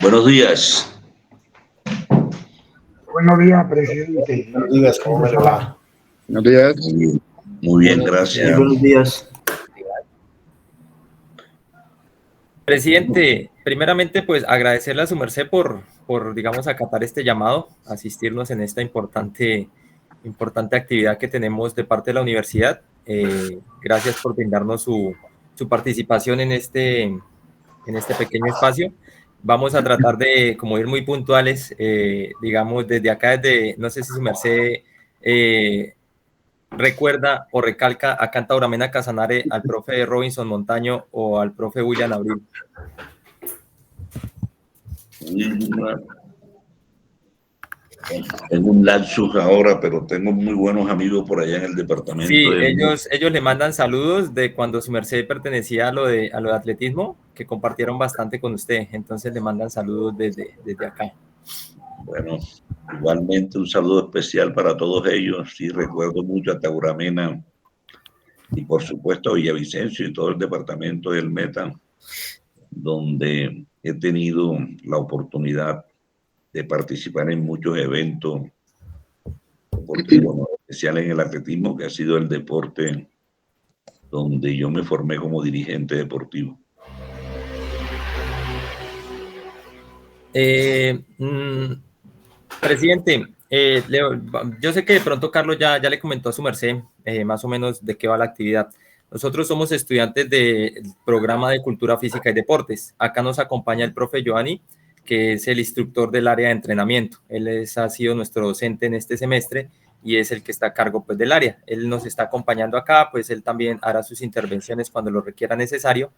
Buenos días. Buenos días, presidente. Buenos días, ¿cómo me le va? Buenos días. Muy bien, gracias. Buenos días. Presidente, primeramente, pues agradecerle a su merced por, digamos, acatar este llamado, asistirnos en esta importante actividad que tenemos de parte de la universidad. Gracias por brindarnos su participación en este pequeño espacio. Vamos a tratar de, como ir muy puntuales, digamos, desde acá, no sé si su merced recuerda o recalca acá en Tauramena Casanare al profe Robinson Montaño o al profe William Abril. Tengo un lapsus ahora, pero tengo muy buenos amigos por allá en el departamento. Sí, ellos le mandan saludos de cuando su merced pertenecía a lo de atletismo, que compartieron bastante con usted. Entonces le mandan saludos desde acá. Bueno, igualmente un saludo especial para todos ellos. Sí, recuerdo mucho a Tauramena y por supuesto a Villavicencio y todo el departamento del Meta, donde he tenido la oportunidad de participar en muchos eventos deportivos, ¿no? Especial en el atletismo, que ha sido el deporte donde yo me formé como dirigente deportivo. Presidente, yo sé que de pronto Carlos ya le comentó a su merced más o menos de qué va la actividad. Nosotros somos estudiantes del programa de Cultura Física y Deportes. Acá nos acompaña el profe Giovanni, que es el instructor del área de entrenamiento. Él ha sido nuestro docente en este semestre y es el que está a cargo pues, del área. Él nos está acompañando acá, pues él también hará sus intervenciones cuando lo requiera necesario.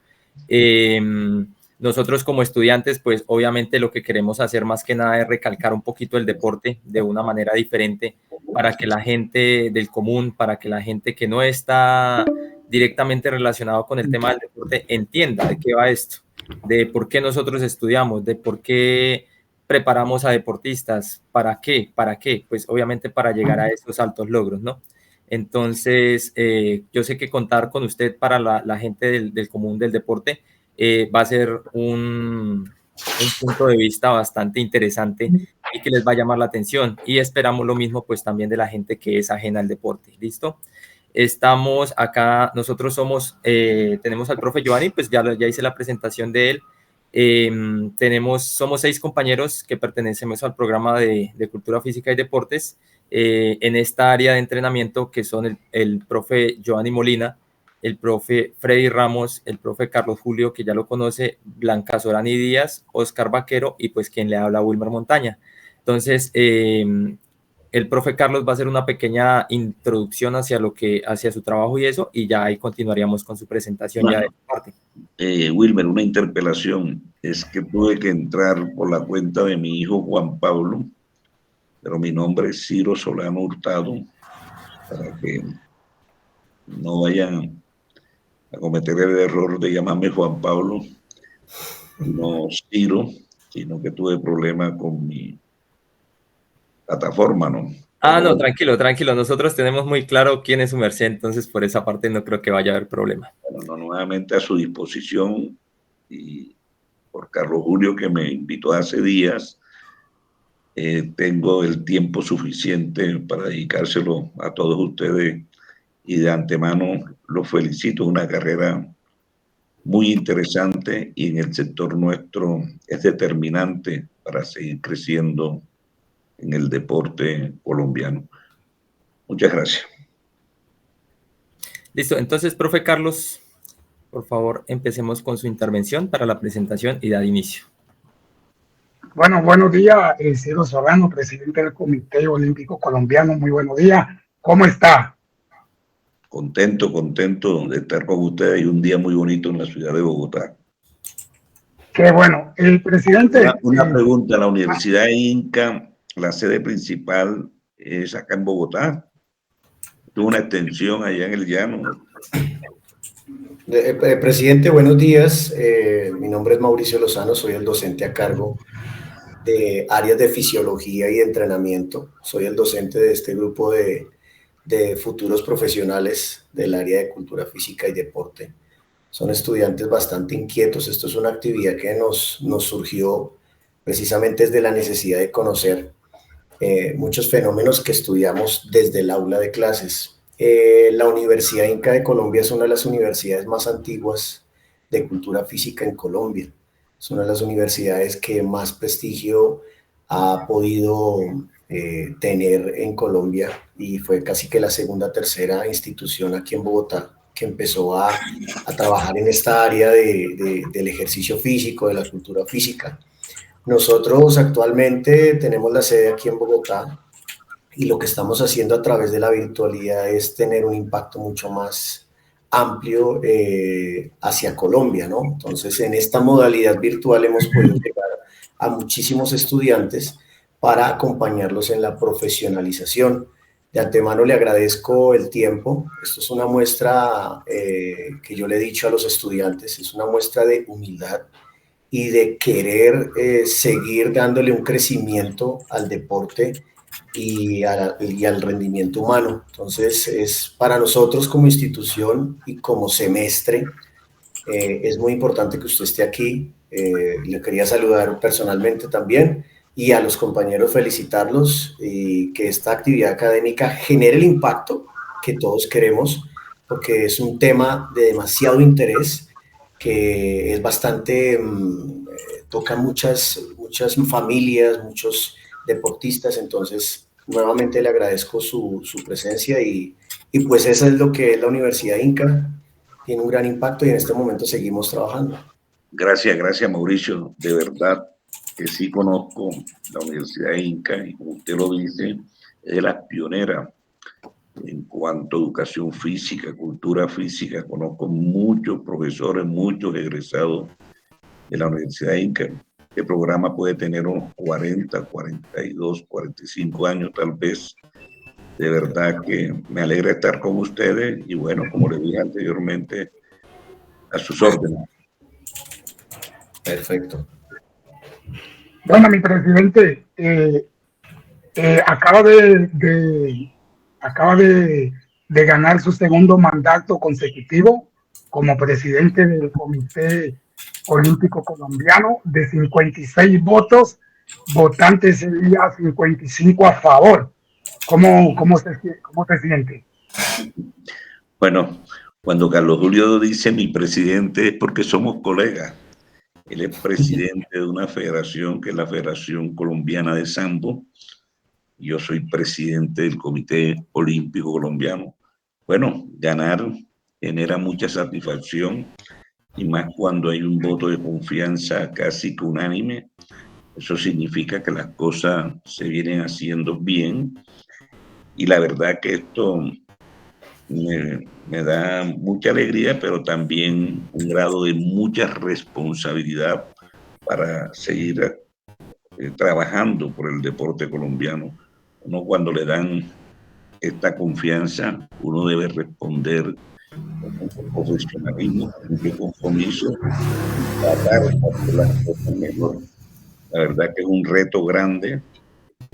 Nosotros como estudiantes, pues obviamente lo que queremos hacer más que nada es recalcar un poquito el deporte de una manera diferente para que la gente del común, para que la gente que no está directamente relacionado con el tema del deporte entienda de qué va esto, de por qué nosotros estudiamos, de por qué preparamos a deportistas, para qué, pues obviamente para llegar a esos altos logros, ¿no? Entonces, yo sé que contar con usted para la gente del común del deporte va a ser un punto de vista bastante interesante y que les va a llamar la atención, y esperamos lo mismo pues también de la gente que es ajena al deporte. ¿Listo? Estamos acá, nosotros tenemos al profe Giovanni, pues ya hice la presentación de él. Somos 6 compañeros que pertenecemos al programa de Cultura Física y Deportes en esta área de entrenamiento, que son el profe Giovanni Molina, el profe Freddy Ramos, el profe Carlos Julio, que ya lo conoce, Blanca Sorani Díaz, Oscar Vaquero y pues quien le habla, Wilmer Montaña. Entonces, el profe Carlos va a hacer una pequeña introducción hacia su trabajo y eso, y ya ahí continuaríamos con su presentación. Bueno, ya de parte. Wilmer, una interpelación. Es que tuve que entrar por la cuenta de mi hijo Juan Pablo, pero mi nombre es Ciro Solano Hurtado, para que no vayan a cometer el error de llamarme Juan Pablo, no Ciro, sino que tuve problemas con mi plataforma, ¿no? No, tranquilo. Nosotros tenemos muy claro quién es su merced, entonces por esa parte no creo que vaya a haber problema. Bueno, nuevamente a su disposición, y por Carlos Julio, que me invitó hace días, tengo el tiempo suficiente para dedicárselo a todos ustedes, y de antemano los felicito. Una carrera muy interesante y en el sector nuestro es determinante para seguir creciendo en el deporte colombiano. Muchas gracias. Listo, entonces, profe Carlos, por favor, empecemos con su intervención para la presentación y dar inicio. Bueno, buenos días, Ciro Solano, presidente del Comité Olímpico Colombiano. Muy buenos días. ¿Cómo está? Contento de estar con ustedes, y un día muy bonito en la ciudad de Bogotá. Qué bueno. El presidente... Una pregunta. ¿La Universidad Inca, la sede principal, es acá en Bogotá? ¿Tuvo una extensión allá en el llano? Presidente, buenos días. Mi nombre es Mauricio Lozano, soy el docente a cargo de áreas de fisiología y de entrenamiento. Soy el docente de este grupo de futuros profesionales del área de cultura física y deporte. Son estudiantes bastante inquietos. Esto es una actividad que nos surgió precisamente es de la necesidad de conocer muchos fenómenos que estudiamos desde el aula de clases. La Universidad Inca de Colombia es una de las universidades más antiguas de cultura física en Colombia. Es una de las universidades que más prestigio ha podido tener en Colombia, y fue casi que la segunda, tercera institución aquí en Bogotá que empezó a trabajar en esta área del ejercicio físico, de la cultura física. Nosotros actualmente tenemos la sede aquí en Bogotá, y lo que estamos haciendo a través de la virtualidad es tener un impacto mucho más amplio hacia Colombia, ¿no? Entonces, en esta modalidad virtual hemos podido llegar a muchísimos estudiantes para acompañarlos en la profesionalización. De antemano le agradezco el tiempo. Esto es una muestra que yo le he dicho a los estudiantes, es una muestra de humildad y de querer seguir dándole un crecimiento al deporte y al rendimiento humano. Entonces, es para nosotros como institución y como semestre, es muy importante que usted esté aquí. Le quería saludar personalmente también, y a los compañeros felicitarlos, y que esta actividad académica genere el impacto que todos queremos, porque es un tema de demasiado interés, que es bastante, toca muchas familias, muchos deportistas. Entonces, nuevamente le agradezco su presencia, y pues eso es lo que es la Universidad Inca. Tiene un gran impacto y en este momento seguimos trabajando. Gracias Mauricio, de verdad que sí conozco la Universidad Inca, y como usted lo dice, es de las pioneras en cuanto a educación física, cultura física. Conozco muchos profesores, muchos egresados de la Universidad Inca. Este programa puede tener unos 40, 42, 45 años tal vez. De verdad que me alegra estar con ustedes, y bueno, como les dije anteriormente, a sus órdenes. Perfecto. Bueno, mi presidente, acaba de ganar su segundo mandato consecutivo como presidente del Comité Olímpico Colombiano. De 56 votos, votantes sería 55 a favor. ¿Cómo se siente? Bueno, cuando Carlos Julio dice mi presidente es porque somos colegas. Él es presidente de una federación que es la Federación Colombiana de Sambo. Yo soy presidente del Comité Olímpico Colombiano. Bueno, ganar genera mucha satisfacción, y más cuando hay un voto de confianza casi que unánime. Eso significa que las cosas se vienen haciendo bien, y la verdad que esto me da mucha alegría, pero también un grado de mucha responsabilidad para seguir trabajando por el deporte colombiano. Uno, cuando le dan esta confianza, uno debe responder con mucho profesionalismo, con mucho compromiso, tratar de hacer las cosas mejor. La verdad que es un reto grande,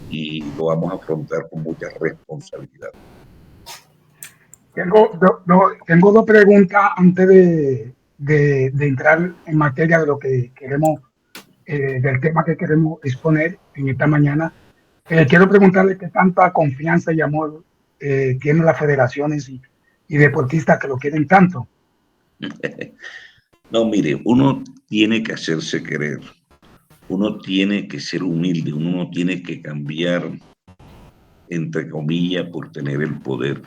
y lo vamos a afrontar con mucha responsabilidad. Tengo dos preguntas antes de entrar en materia de lo que queremos, del tema que queremos exponer en esta mañana. Quiero preguntarle qué tanta confianza y amor tienen las federaciones y deportistas que lo quieren tanto. No, mire, uno tiene que hacerse querer, uno tiene que ser humilde, uno no tiene que cambiar, entre comillas, por tener el poder.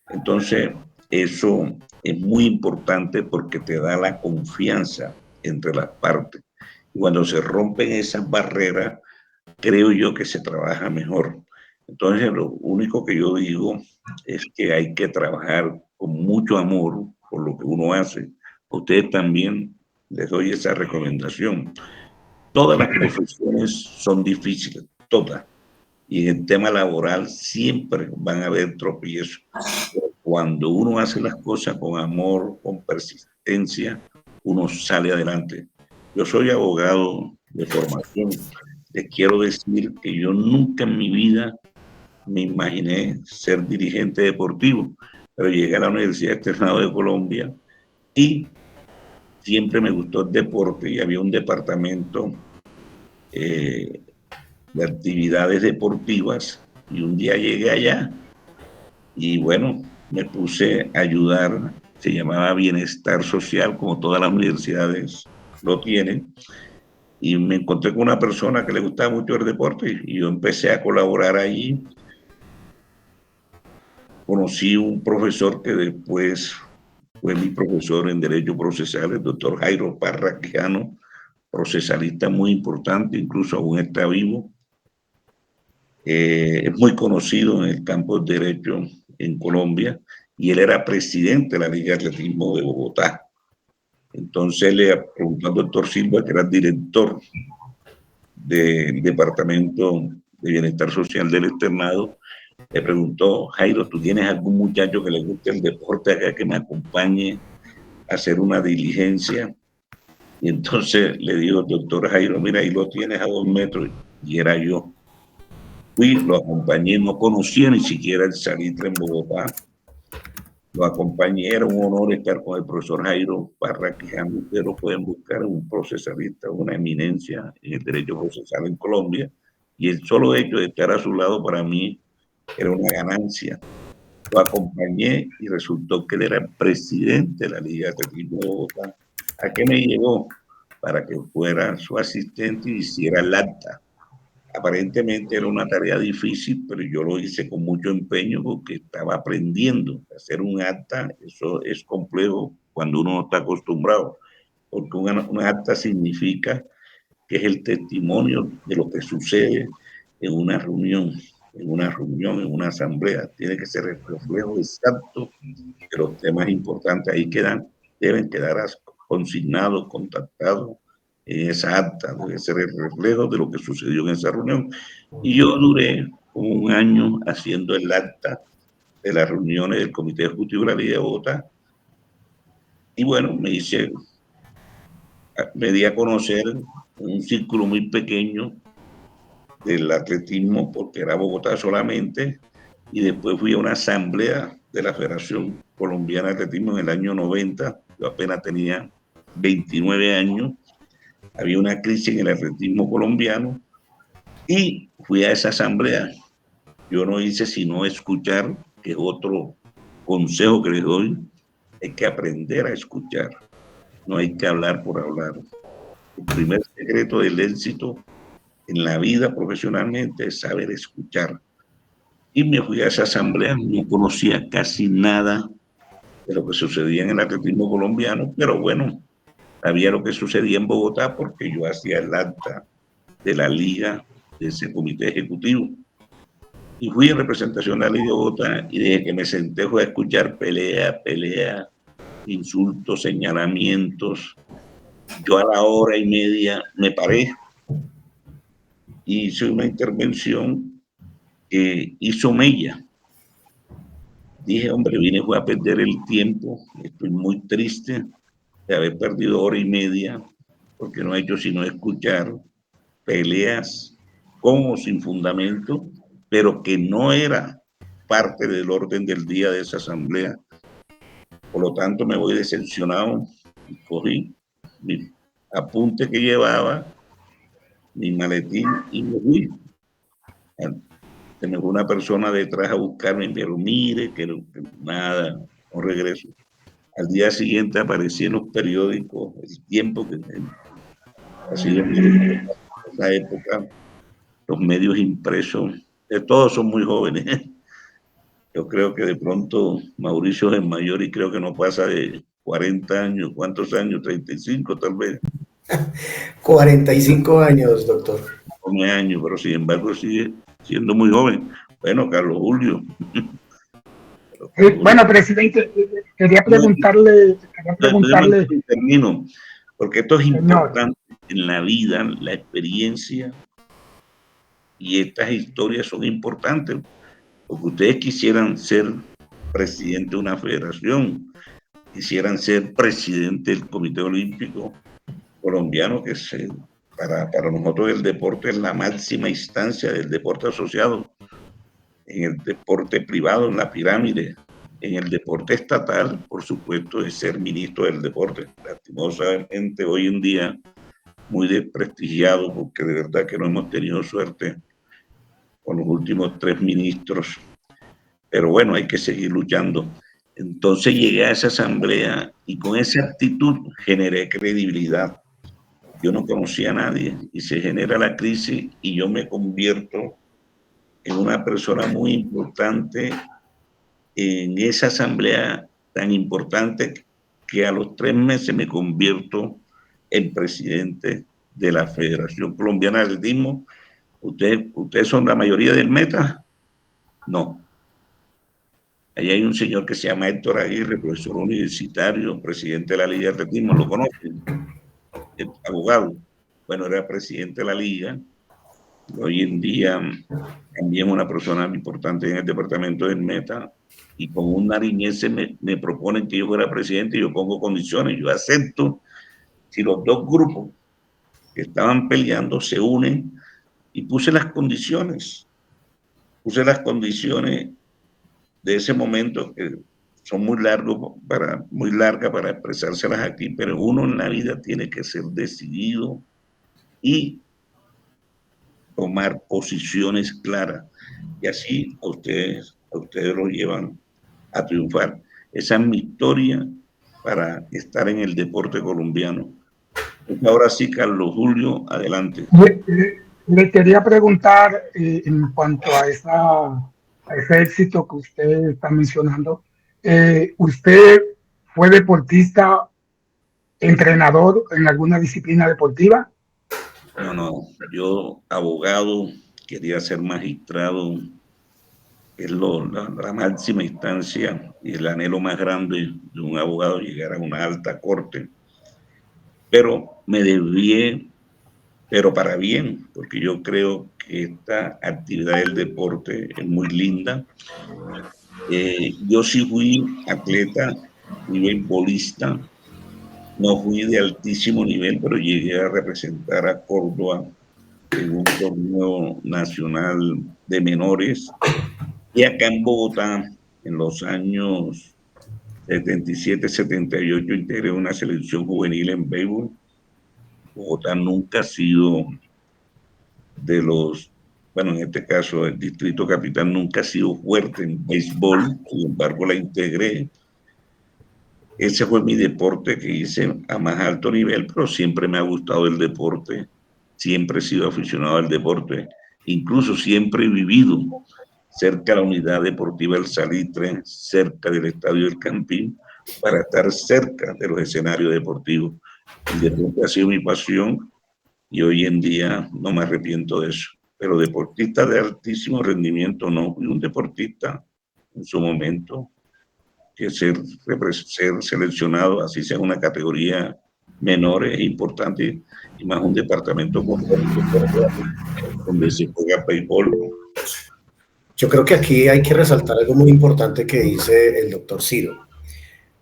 Entonces, eso es muy importante porque te da la confianza entre las partes. Y cuando se rompen esas barreras, creo yo que se trabaja mejor. Entonces, lo único que yo digo es que hay que trabajar con mucho amor por lo que uno hace. A ustedes también les doy esa recomendación. Todas las profesiones son difíciles, todas. Y en el tema laboral siempre van a haber tropiezos. Cuando uno hace las cosas con amor, con persistencia, uno sale adelante. Yo soy abogado de formación. Les quiero decir que yo nunca en mi vida me imaginé ser dirigente deportivo, pero llegué a la Universidad Externado de Colombia y siempre me gustó el deporte, y había un departamento de actividades deportivas, y un día llegué allá y bueno, me puse a ayudar. Se llamaba Bienestar Social, como todas las universidades lo tienen, y me encontré con una persona que le gustaba mucho el deporte y yo empecé a colaborar allí. Conocí un profesor que después fue mi profesor en Derecho Procesal, el doctor Jairo Parra Quijano, procesalista muy importante, incluso aún está vivo. Es muy conocido en el campo del derecho en Colombia, y él era presidente de la Liga de Atletismo de Bogotá. Entonces le preguntó al doctor Silva, que era director del Departamento de Bienestar Social del Externado, le preguntó: Jairo, ¿tú tienes algún muchacho que le guste el deporte acá que me acompañe a hacer una diligencia? Y entonces le dijo: doctor Jairo, mira, ahí lo tienes a 2 metros, y era yo. Fui, lo acompañé, no conocía ni siquiera el Salitre en Bogotá. Lo acompañé, era un honor estar con el profesor Jairo Parra Quijano. Ustedes lo pueden buscar, un procesalista, una eminencia en el derecho procesal en Colombia, y el solo hecho de estar a su lado para mí era una ganancia. Lo acompañé y resultó que él era presidente de la Liga de Atletismo de Bogotá. ¿A qué me llevó? Para que fuera su asistente y hiciera el acta. Aparentemente era una tarea difícil, pero yo lo hice con mucho empeño porque estaba aprendiendo. Hacer un acta, eso es complejo cuando uno no está acostumbrado, porque un acta significa que es el testimonio de lo que sucede en una reunión, en una asamblea. Tiene que ser el reflejo exacto de los temas importantes. Ahí deben quedar consignados, contactados en esa acta. Debe ser el reflejo de lo que sucedió en esa reunión. Y yo duré como un año haciendo el acta de las reuniones del Comité Ejecutivo de la Liga de Bogotá. Y bueno, me di a conocer un círculo muy pequeño del atletismo, porque era Bogotá solamente, y después fui a una asamblea de la Federación Colombiana de Atletismo en el año 90. Yo apenas tenía 29 años, había una crisis en el atletismo colombiano, y fui a esa asamblea. Yo no hice sino escuchar, que otro consejo que les doy, hay que aprender a escuchar, no hay que hablar por hablar. El primer secreto del éxito en la vida profesionalmente es saber escuchar. Y me fui a esa asamblea, no conocía casi nada de lo que sucedía en el atletismo colombiano, pero bueno, sabía lo que sucedía en Bogotá porque yo hacía el acta de la liga, de ese comité ejecutivo. Y fui en representación de la Liga de Bogotá, y desde que me senté fue a escuchar pelea, insultos, señalamientos. Yo a la hora y media me paré y hice una intervención que hizo mella. Dije: hombre, vine fue a perder el tiempo, estoy muy triste de haber perdido hora y media porque no he hecho sino escuchar peleas con o sin fundamento, pero que no era parte del orden del día de esa asamblea. Por lo tanto, me voy decepcionado y cogí mi apunte que llevaba, mi maletín, y me fui. Se me fue una persona detrás a buscarme, pero mire, que nada, no regreso. Al día siguiente aparecí en los periódicos, El Tiempo, que ha sido en esa época, los medios impresos, todos son muy jóvenes. Yo creo que de pronto Mauricio es mayor y creo que no pasa de 40 años. ¿Cuántos años? 35 tal vez. 45 años, doctor. 9 años, pero sin embargo sigue siendo muy joven. Bueno, Carlos Julio. Bueno, presidente, quería preguntarle. Termino, porque esto es importante en la vida, la experiencia, y estas historias son importantes, porque ustedes quisieran ser presidente de una federación, quisieran ser presidente del Comité Olímpico Colombiano, que para nosotros el deporte es la máxima instancia del deporte asociado, en el deporte privado, en la pirámide. En el deporte estatal, por supuesto, es ser ministro del deporte. Lastimosamente, hoy en día muy desprestigiado, porque de verdad que no hemos tenido suerte con los últimos 3 ministros. Pero bueno, hay que seguir luchando. Entonces llegué a esa asamblea y con esa actitud generé credibilidad. Yo no conocía a nadie y se genera la crisis y yo me convierto en una persona muy importante en esa asamblea tan importante que a los 3 meses me convierto en presidente de la Federación Colombiana de Atletismo. ¿Ustedes son la mayoría del Meta? No. Allí hay un señor que se llama Héctor Aguirre, profesor universitario, presidente de la Liga de Atletismo, ¿lo conocen? El abogado. Bueno, era presidente de la Liga. Hoy en día también una persona importante en el departamento del Meta, y con un nariñense me proponen que yo fuera presidente y yo pongo condiciones, yo acepto si los 2 grupos que estaban peleando se unen, y puse las condiciones de ese momento, que son muy largas para expresárselas aquí, pero uno en la vida tiene que ser decidido y tomar posiciones claras, y así a ustedes lo llevan a triunfar. Esa es mi historia para estar en el deporte colombiano. Ahora sí, Carlos Julio, adelante. Le quería preguntar en cuanto a ese éxito que usted está mencionando. ¿Usted fue deportista, entrenador en alguna disciplina deportiva? No, yo abogado, quería ser magistrado, es la máxima instancia y el anhelo más grande de un abogado, llegar a una alta corte. Pero me desvié, pero para bien, porque yo creo que esta actividad del deporte es muy linda. Yo sí fui atleta, fui beisbolista, no fui de altísimo nivel, pero llegué a representar a Córdoba en un torneo nacional de menores. Y acá en Bogotá, en los años 77, 78, integré una selección juvenil en béisbol. Bogotá nunca ha sido bueno, en este caso el Distrito Capital nunca ha sido fuerte en béisbol, sin embargo la integré. Ese fue mi deporte que hice a más alto nivel, pero siempre me ha gustado el deporte, siempre he sido aficionado al deporte, incluso siempre he vivido cerca de la unidad deportiva El Salitre, cerca del estadio del Campín, para estar cerca de los escenarios deportivos. El deporte ha sido mi pasión y hoy en día no me arrepiento de eso. Pero deportista de altísimo rendimiento no, fui un deportista en su momento, que ser seleccionado, así sea una categoría menor, es importante, y más un departamento donde se juega béisbol. Yo creo que aquí hay que resaltar algo muy importante que dice el doctor Ciro,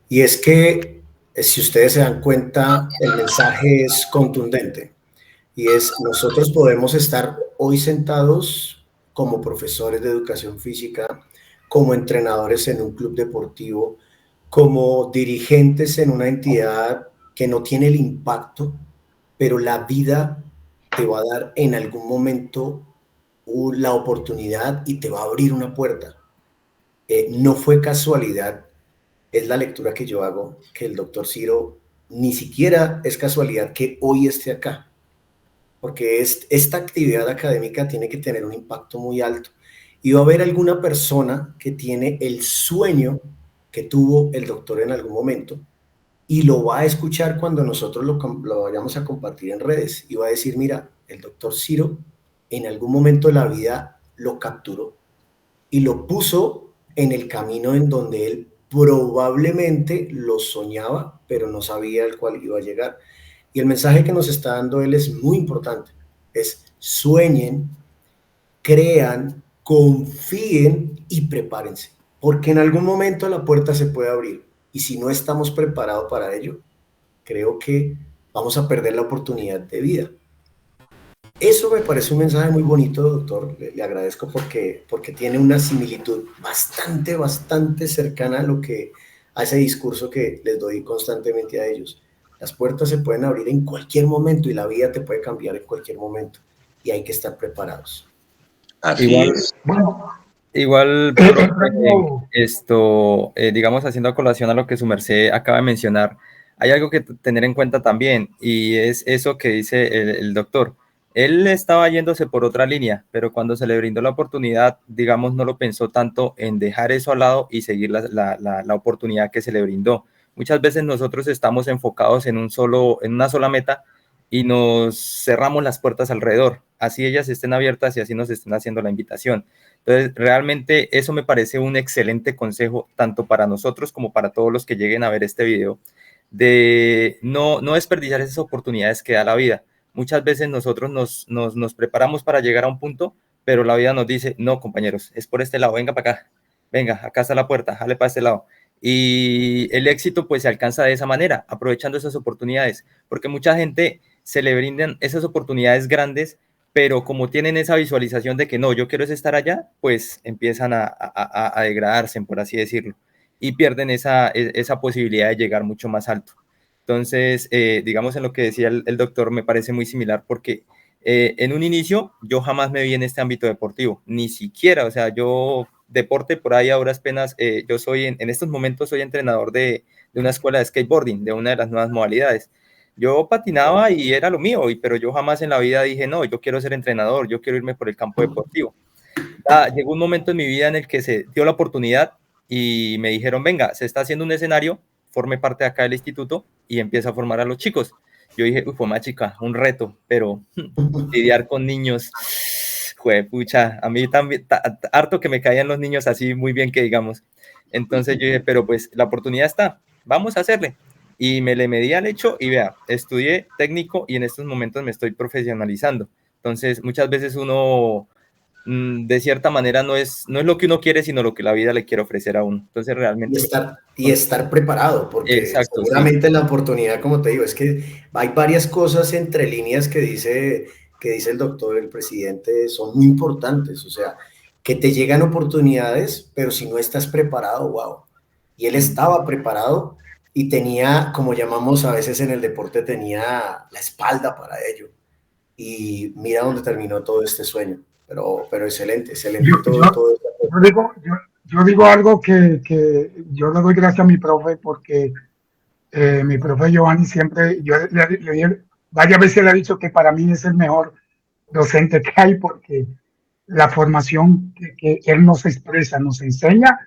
y es que si ustedes se dan cuenta, el mensaje es contundente, y es: nosotros podemos estar hoy sentados como profesores de educación física, como entrenadores en un club deportivo, como dirigentes en una entidad que no tiene el impacto, pero la vida te va a dar en algún momento la oportunidad y te va a abrir una puerta. No fue casualidad, es la lectura que yo hago, que el doctor Ciro ni siquiera es casualidad que hoy esté acá, porque esta actividad académica tiene que tener un impacto muy alto, y va a haber alguna persona que tiene el sueño que tuvo el doctor en algún momento y lo va a escuchar cuando nosotros lo vayamos a compartir en redes, y va a decir: mira, el doctor Ciro en algún momento de la vida lo capturó y lo puso en el camino en donde él probablemente lo soñaba, pero no sabía al cual iba a llegar. Y el mensaje que nos está dando él es muy importante, es: sueñen, crean, confíen y prepárense, porque en algún momento la puerta se puede abrir, y si no estamos preparados para ello, creo que vamos a perder la oportunidad de vida. Eso me parece un mensaje muy bonito, doctor. Le agradezco porque tiene una similitud bastante cercana a ese discurso que les doy constantemente a ellos. Las puertas se pueden abrir en cualquier momento y la vida te puede cambiar en cualquier momento y hay que estar preparados. Así Igual, es. Bueno, igual, profe, entrando, digamos, haciendo colación a lo que su merced acaba de mencionar, hay algo que tener en cuenta también, y es eso que dice el doctor. Él estaba yéndose por otra línea, pero cuando se le brindó la oportunidad, digamos, no lo pensó tanto en dejar eso al lado y seguir la oportunidad que se le brindó. Muchas veces nosotros estamos enfocados en una sola meta y nos cerramos las puertas alrededor, así ellas estén abiertas y así nos estén haciendo la invitación. Entonces, realmente eso me parece un excelente consejo, tanto para nosotros como para todos los que lleguen a ver este video, de no desperdiciar esas oportunidades que da la vida. Muchas veces nosotros nos preparamos para llegar a un punto, pero la vida nos dice, no, compañeros, es por este lado, venga para acá, venga, acá está la puerta, jale para este lado. Y el éxito pues se alcanza de esa manera, aprovechando esas oportunidades, porque mucha gente se le brindan esas oportunidades grandes, pero como tienen esa visualización de que no, yo quiero es estar allá, pues empiezan a degradarse, por así decirlo, y pierden esa posibilidad de llegar mucho más alto. Entonces, digamos en lo que decía el doctor, me parece muy similar porque en un inicio yo jamás me vi en este ámbito deportivo, ni siquiera, o sea, yo deporte por ahí a duras penas, yo soy en estos momentos soy entrenador de una escuela de skateboarding, de una de las nuevas modalidades. Yo patinaba y era lo mío, pero yo jamás en la vida dije, no, yo quiero ser entrenador, yo quiero irme por el campo deportivo. Llegó un momento en mi vida en el que se dio la oportunidad y me dijeron, venga, se está haciendo un escenario, forme parte de acá del instituto y empieza a formar a los chicos. Yo dije, uy, pues más chica, un reto, pero lidiar con niños, pucha, a mí también, harto que me caían los niños así muy bien que digamos. Entonces yo dije, pero pues la oportunidad está, vamos a hacerle. Y me le medí al hecho y vea, estudié técnico y en estos momentos me estoy profesionalizando. Entonces muchas veces uno de cierta manera no es lo que uno quiere, sino lo que la vida le quiere ofrecer a uno. Entonces realmente... Y estar preparado, porque Exacto, sí. seguramente la oportunidad, como te digo, es que hay varias cosas entre líneas que dice el doctor, el presidente, son muy importantes, o sea, que te llegan oportunidades, pero si no estás preparado, wow. Y él estaba preparado y tenía, como llamamos a veces en el deporte, tenía la espalda para ello. Y mira dónde terminó todo este sueño. Pero excelente, excelente yo, yo, todo esto. yo digo algo que yo le doy gracias a mi profe porque mi profe Giovanni siempre, varias veces le he dicho que para mí es el mejor docente que hay porque la formación que él nos expresa, nos enseña,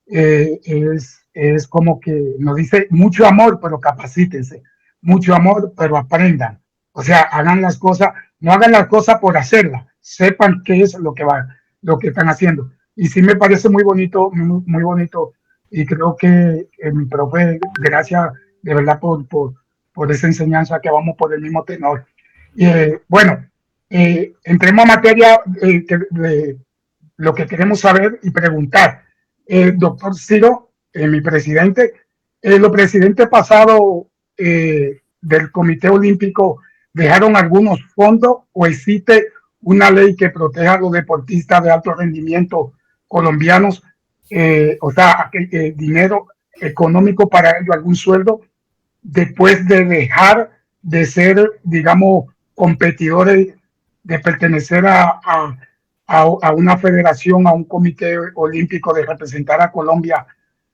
es como que nos dice mucho amor, pero capacítense, mucho amor, pero aprendan. O sea, hagan las cosas, no hagan las cosas por hacerlas, sepan qué es lo que están haciendo. Y sí me parece muy bonito, muy bonito, y creo que mi profe, gracias de verdad por esa enseñanza que vamos por el mismo tenor. Bueno, entremos a materia de lo que queremos saber y preguntar. Doctor Ciro, mi presidente, los presidentes pasados del Comité Olímpico dejaron algunos fondos o existe una ley que proteja a los deportistas de alto rendimiento colombianos, o sea, dinero económico para ellos, algún sueldo, después de dejar de ser, digamos, competidores, de pertenecer a una federación, a un comité olímpico, de representar a Colombia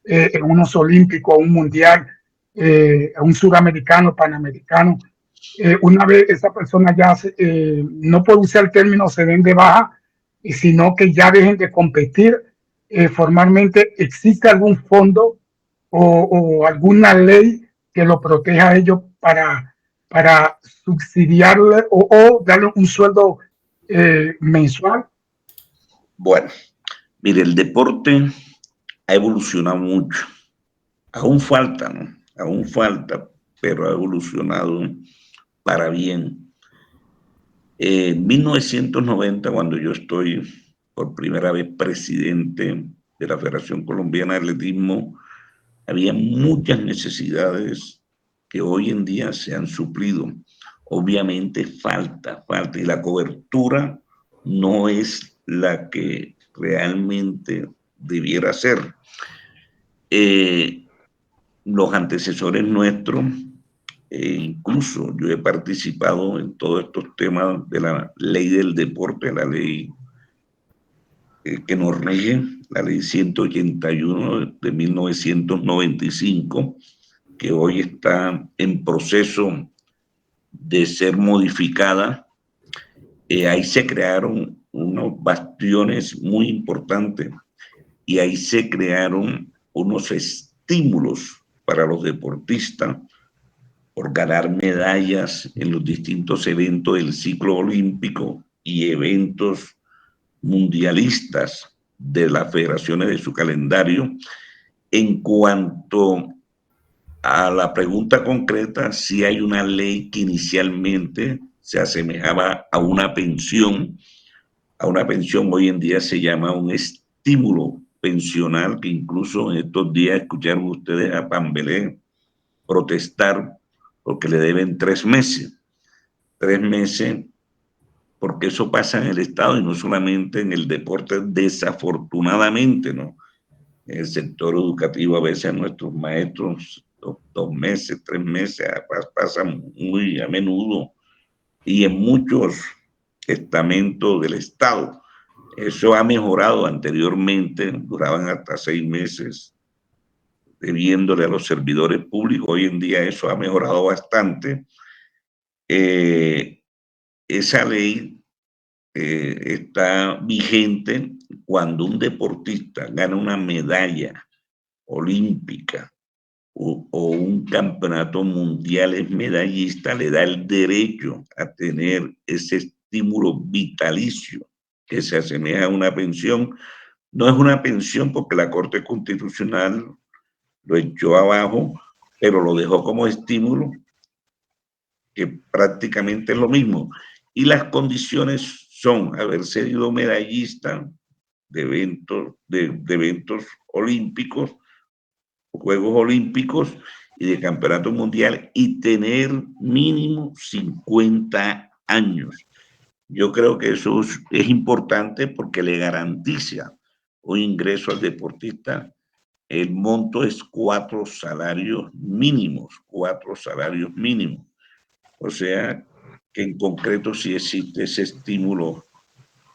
en unos olímpicos, un mundial, un suramericano, panamericano. Una vez esa persona ya, no puedo usar el término se den de baja, sino que ya dejen de competir formalmente, ¿existe algún fondo o alguna ley que lo proteja a ellos para subsidiarle o darle un sueldo mensual? Bueno, mire, el deporte ha evolucionado mucho. Aún falta, ¿no? Aún falta, pero ha evolucionado para bien. En 1990, cuando yo estoy por primera vez presidente de la Federación Colombiana de Atletismo, había muchas necesidades que hoy en día se han suplido. Obviamente falta, y la cobertura no es la que realmente debiera ser. Los antecesores nuestros Incluso yo he participado en todos estos temas de la ley del deporte, la ley que nos rige, la ley 181 de 1995, que hoy está en proceso de ser modificada. Ahí se crearon unos bastiones muy importantes y ahí se crearon unos estímulos para los deportistas por ganar medallas en los distintos eventos del ciclo olímpico y eventos mundialistas de las federaciones de su calendario. En cuanto a la pregunta concreta, si hay una ley que inicialmente se asemejaba a una pensión. A una pensión hoy en día se llama un estímulo pensional, que incluso en estos días escucharon ustedes a Pambelé protestar porque le deben 3 meses. 3 meses, porque eso pasa en el Estado y no solamente en el deporte, desafortunadamente, ¿no? En el sector educativo a veces nuestros maestros 2 meses, 3 meses, pasan muy a menudo y en muchos estamentos del Estado. Eso ha mejorado anteriormente, duraban hasta 6 meses debiéndole a los servidores públicos. Hoy en día eso ha mejorado bastante. Esa ley está vigente cuando un deportista gana una medalla olímpica o un campeonato mundial, es medallista, le da el derecho a tener ese estímulo vitalicio que se asemeja a una pensión. No es una pensión porque la Corte Constitucional lo echó abajo, pero lo dejó como estímulo, que prácticamente es lo mismo. Y las condiciones son haber sido medallista de eventos olímpicos, Juegos Olímpicos y de Campeonato Mundial y tener mínimo 50 años. Yo creo que eso es importante porque le garantiza un ingreso al deportista. El monto es 4 salarios mínimos, 4 salarios mínimos. O sea, que en concreto sí existe ese estímulo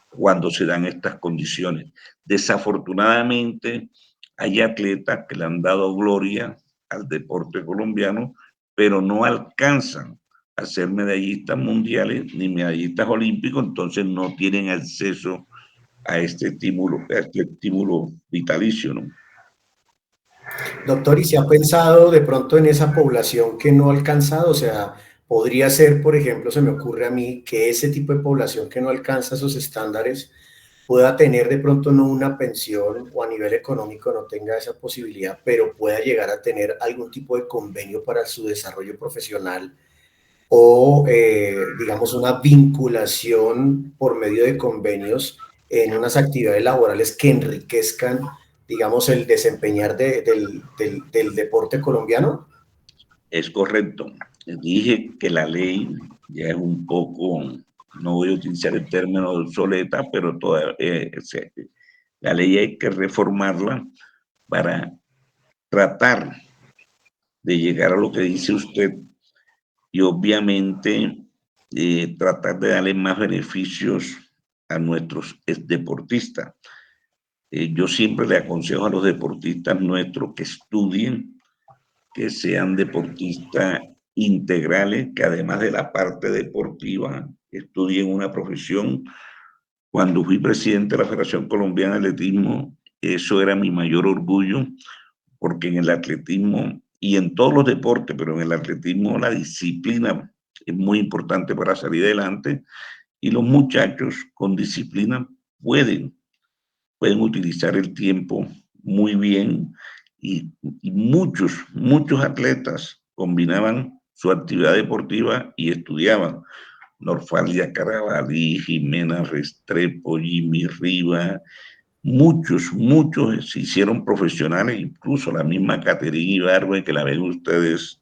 cuando se dan estas condiciones. Desafortunadamente, hay atletas que le han dado gloria al deporte colombiano, pero no alcanzan a ser medallistas mundiales ni medallistas olímpicos, entonces no tienen acceso a este estímulo vitalicio, ¿no? Doctor, ¿y se ha pensado de pronto en esa población que no ha alcanzado? O sea, podría ser, por ejemplo, se me ocurre a mí que ese tipo de población que no alcanza esos estándares pueda tener de pronto no una pensión o a nivel económico no tenga esa posibilidad, pero pueda llegar a tener algún tipo de convenio para su desarrollo profesional o, digamos, una vinculación por medio de convenios en unas actividades laborales que enriquezcan, digamos, el desempeñar del deporte colombiano? Es correcto. Dije que la ley ya es un poco, no voy a utilizar el término obsoleta, pero la ley hay que reformarla para tratar de llegar a lo que dice usted y obviamente tratar de darle más beneficios a nuestros deportistas. Yo siempre le aconsejo a los deportistas nuestros que estudien, que sean deportistas integrales, que además de la parte deportiva estudien una profesión. Cuando fui presidente de la Federación Colombiana de Atletismo, eso era mi mayor orgullo, porque en el atletismo y en todos los deportes, pero en el atletismo la disciplina es muy importante para salir adelante y los muchachos con disciplina pueden utilizar el tiempo muy bien y muchos atletas combinaban su actividad deportiva y estudiaban. Norfalia Carabalí, Jimena Restrepo, Jimmy Riva, muchos se hicieron profesionales, incluso la misma Caterina Ibargüen, que la ven ustedes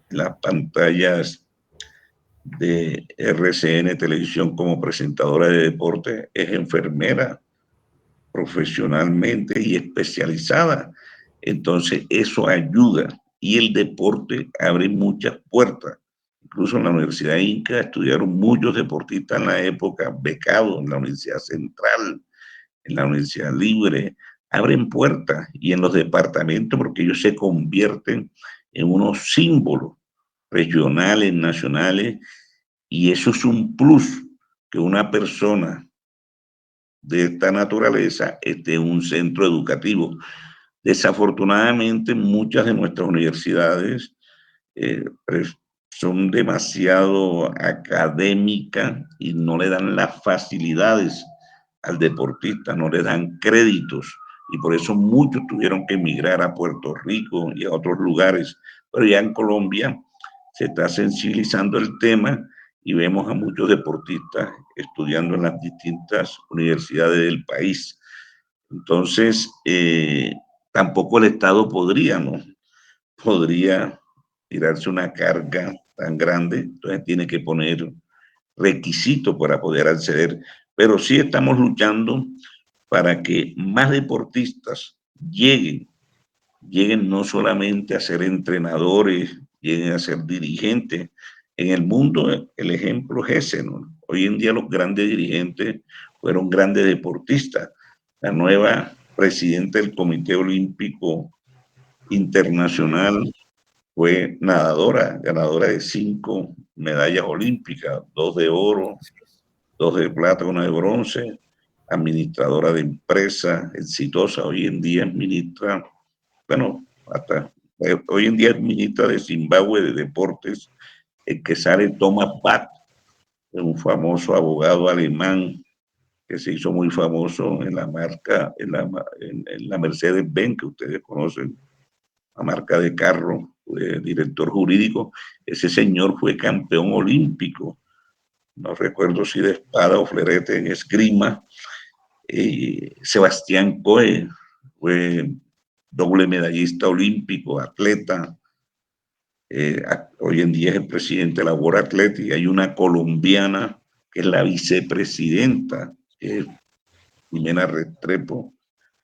en las pantallas de RCN Televisión como presentadora de deporte, es enfermera profesionalmente y especializada. Entonces eso ayuda y el deporte abre muchas puertas. Incluso en la Universidad Inca estudiaron muchos deportistas en la época, becados en la Universidad Central, en la Universidad Libre, abren puertas, y en los departamentos, porque ellos se convierten en unos símbolos regionales, nacionales, y eso es un plus, que una persona de esta naturaleza esté en un centro educativo. Desafortunadamente, muchas de nuestras universidades son demasiado académicas y no le dan las facilidades al deportista, no le dan créditos, y por eso muchos tuvieron que emigrar a Puerto Rico y a otros lugares. Pero ya en Colombia se está sensibilizando el tema y vemos a muchos deportistas estudiando en las distintas universidades del país. Entonces, tampoco el Estado podría, ¿no? Podría tirarse una carga tan grande, entonces tiene que poner requisitos para poder acceder, pero sí estamos luchando para que más deportistas lleguen no solamente a ser entrenadores, lleguen a ser dirigentes. En el mundo el ejemplo es ese, ¿no? Hoy en día los grandes dirigentes fueron grandes deportistas. La nueva presidenta del Comité Olímpico Internacional fue nadadora, ganadora de 5 medallas olímpicas, 2 de oro, 2 de plata, 1 de bronce, administradora de empresa, exitosa. Hoy en día es ministra, bueno, hasta hoy en día es ministra de Zimbabue de Deportes. El que sale Thomas Bach, un famoso abogado alemán que se hizo muy famoso en la marca, en la Mercedes-Benz, que ustedes conocen, la marca de carro, director jurídico. Ese señor fue campeón olímpico, no recuerdo si de espada o florete en esgrima. Sebastián Coe fue doble medallista olímpico, atleta. Hoy en día es el presidente de la World Athletics. Hay una colombiana que es la vicepresidenta, que es Jimena Restrepo.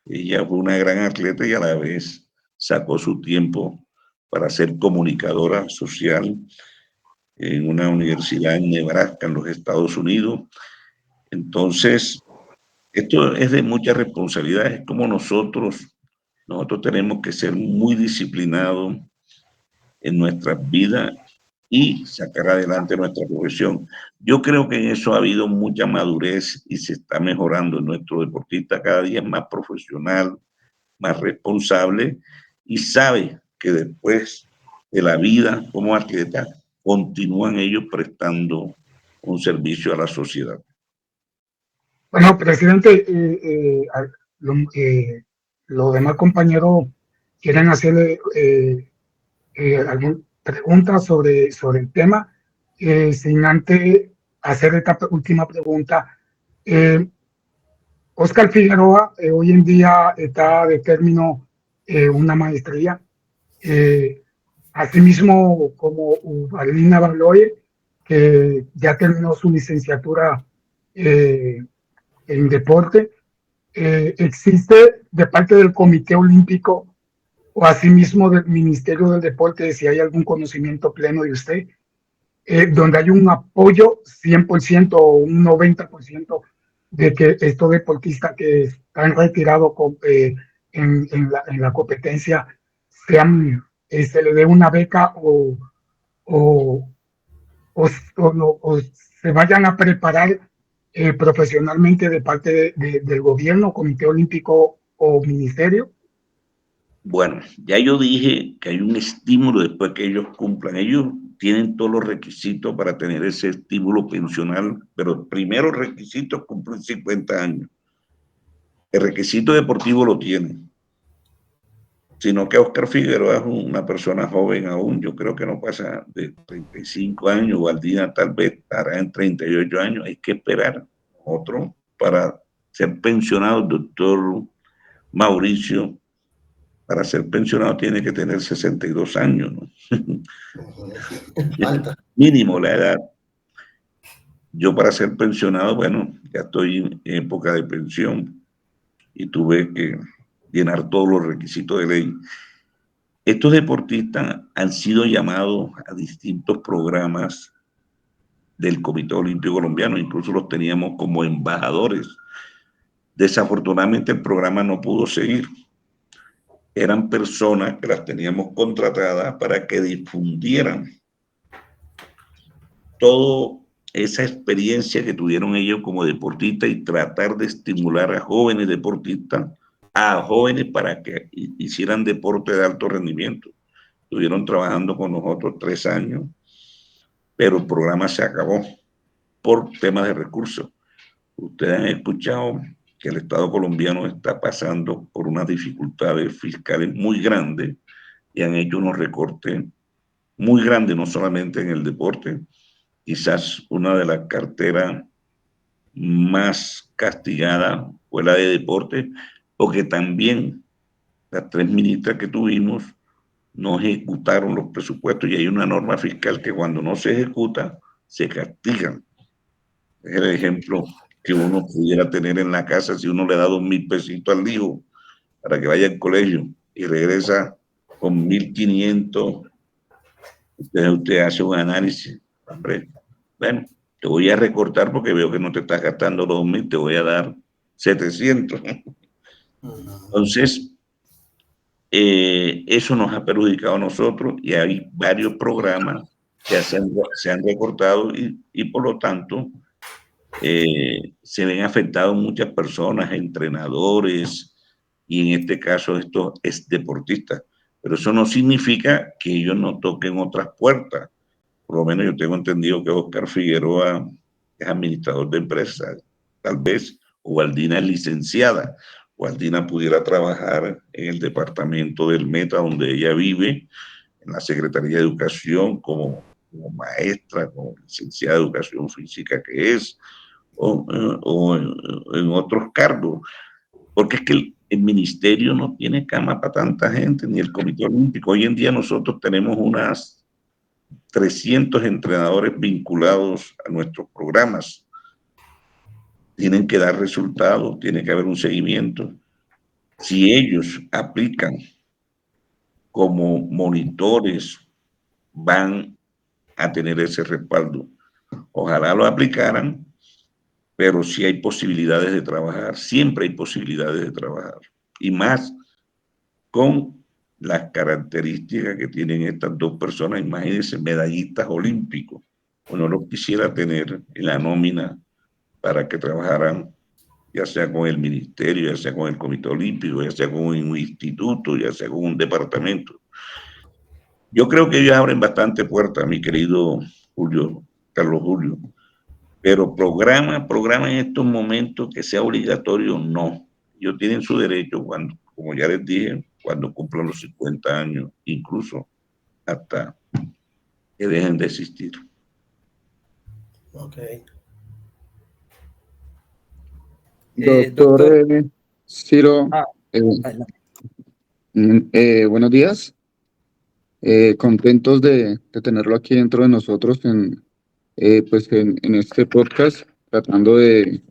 Ella fue una gran atleta y a la vez sacó su tiempo para ser comunicadora social en una universidad en Nebraska, en los Estados Unidos. Entonces, esto es de mucha responsabilidad. Es como nosotros tenemos que ser muy disciplinados en nuestras vidas y sacar adelante nuestra profesión. Yo creo que en eso ha habido mucha madurez y se está mejorando. Nuestro deportista cada día es más profesional, más responsable, y sabe que después de la vida como atleta continúan ellos prestando un servicio a la sociedad. Bueno, presidente, los demás compañeros quieren hacerle alguna pregunta sobre el tema, sin antes hacer esta última pregunta. Oscar Figueroa hoy en día está de término una maestría. Asimismo, como Ubalina Baloy, que ya terminó su licenciatura en deporte. Existe de parte del Comité Olímpico o asimismo del Ministerio del Deporte, si hay algún conocimiento pleno de usted, donde hay un apoyo 100% o un 90% de que estos deportistas que están retirados en la competencia sean, se le dé una beca o se vayan a preparar profesionalmente de parte del gobierno, Comité Olímpico o Ministerio? Bueno, ya yo dije que hay un estímulo después que ellos cumplan. Ellos tienen todos los requisitos para tener ese estímulo pensional, pero el primero requisito es cumplir 50 años. El requisito deportivo lo tienen. Sino que Oscar Figueroa es una persona joven aún, yo creo que no pasa de 35 años, Valdina tal vez estará en 38 años, hay que esperar otro para ser pensionado. El doctor Mauricio, para ser pensionado tiene que tener 62 años, ¿no? Falta. Mínimo la edad. Yo para ser pensionado, bueno, ya estoy en época de pensión y tuve que llenar todos los requisitos de ley. Estos deportistas han sido llamados a distintos programas del Comité Olímpico Colombiano, incluso los teníamos como embajadores. Desafortunadamente el programa no pudo seguir. Eran personas que las teníamos contratadas para que difundieran toda esa experiencia que tuvieron ellos como deportistas y tratar de estimular a jóvenes deportistas, a jóvenes para que hicieran deporte de alto rendimiento. Estuvieron trabajando con nosotros 3 años, pero el programa se acabó por temas de recursos. Ustedes han escuchado que el Estado colombiano está pasando por unas dificultades fiscales muy grandes y han hecho unos recortes muy grandes, no solamente en el deporte. Quizás una de las carteras más castigadas fue la de deporte, porque también las 3 ministras que tuvimos no ejecutaron los presupuestos y hay una norma fiscal que cuando no se ejecuta, se castigan. Es el ejemplo que uno pudiera tener en la casa si uno le da 2.000 pesitos al hijo para que vaya al colegio y regresa con 1.500. Usted hace un análisis. Hombre, bueno, te voy a recortar porque veo que no te estás gastando los 2.000, te voy a dar 700. Entonces, eso nos ha perjudicado a nosotros y hay varios programas que se han recortado y por lo tanto se ven afectados muchas personas, entrenadores y en este caso estos deportistas. Pero eso no significa que ellos no toquen otras puertas. Por lo menos yo tengo entendido que Oscar Figueroa es administrador de empresas, tal vez, o Waldina es licenciada. Waldina pudiera trabajar en el departamento del Meta, donde ella vive, en la Secretaría de Educación, como maestra, como licenciada de Educación Física que es, o en otros cargos. Porque es que el ministerio no tiene cama para tanta gente, ni el Comité Olímpico. Hoy en día nosotros tenemos unas 300 entrenadores vinculados a nuestros programas. Tienen que dar resultados, tiene que haber un seguimiento. Si ellos aplican como monitores, van a tener ese respaldo. Ojalá lo aplicaran, pero sí hay posibilidades de trabajar, siempre hay posibilidades de trabajar. Y más con las características que tienen estas 2 personas, imagínense, medallistas olímpicos. Uno los quisiera tener en la nómina para que trabajaran, ya sea con el ministerio, ya sea con el Comité Olímpico, ya sea con un instituto, ya sea con un departamento. Yo creo que ellos abren bastante puertas, mi querido Carlos Julio, pero programa en estos momentos que sea obligatorio, no. Ellos tienen su derecho cuando, como ya les dije, cuando cumplan los 50 años, incluso hasta que dejen de existir. Ok. Doctor Ciro, buenos días. Contentos de tenerlo aquí dentro de nosotros en este podcast, tratando de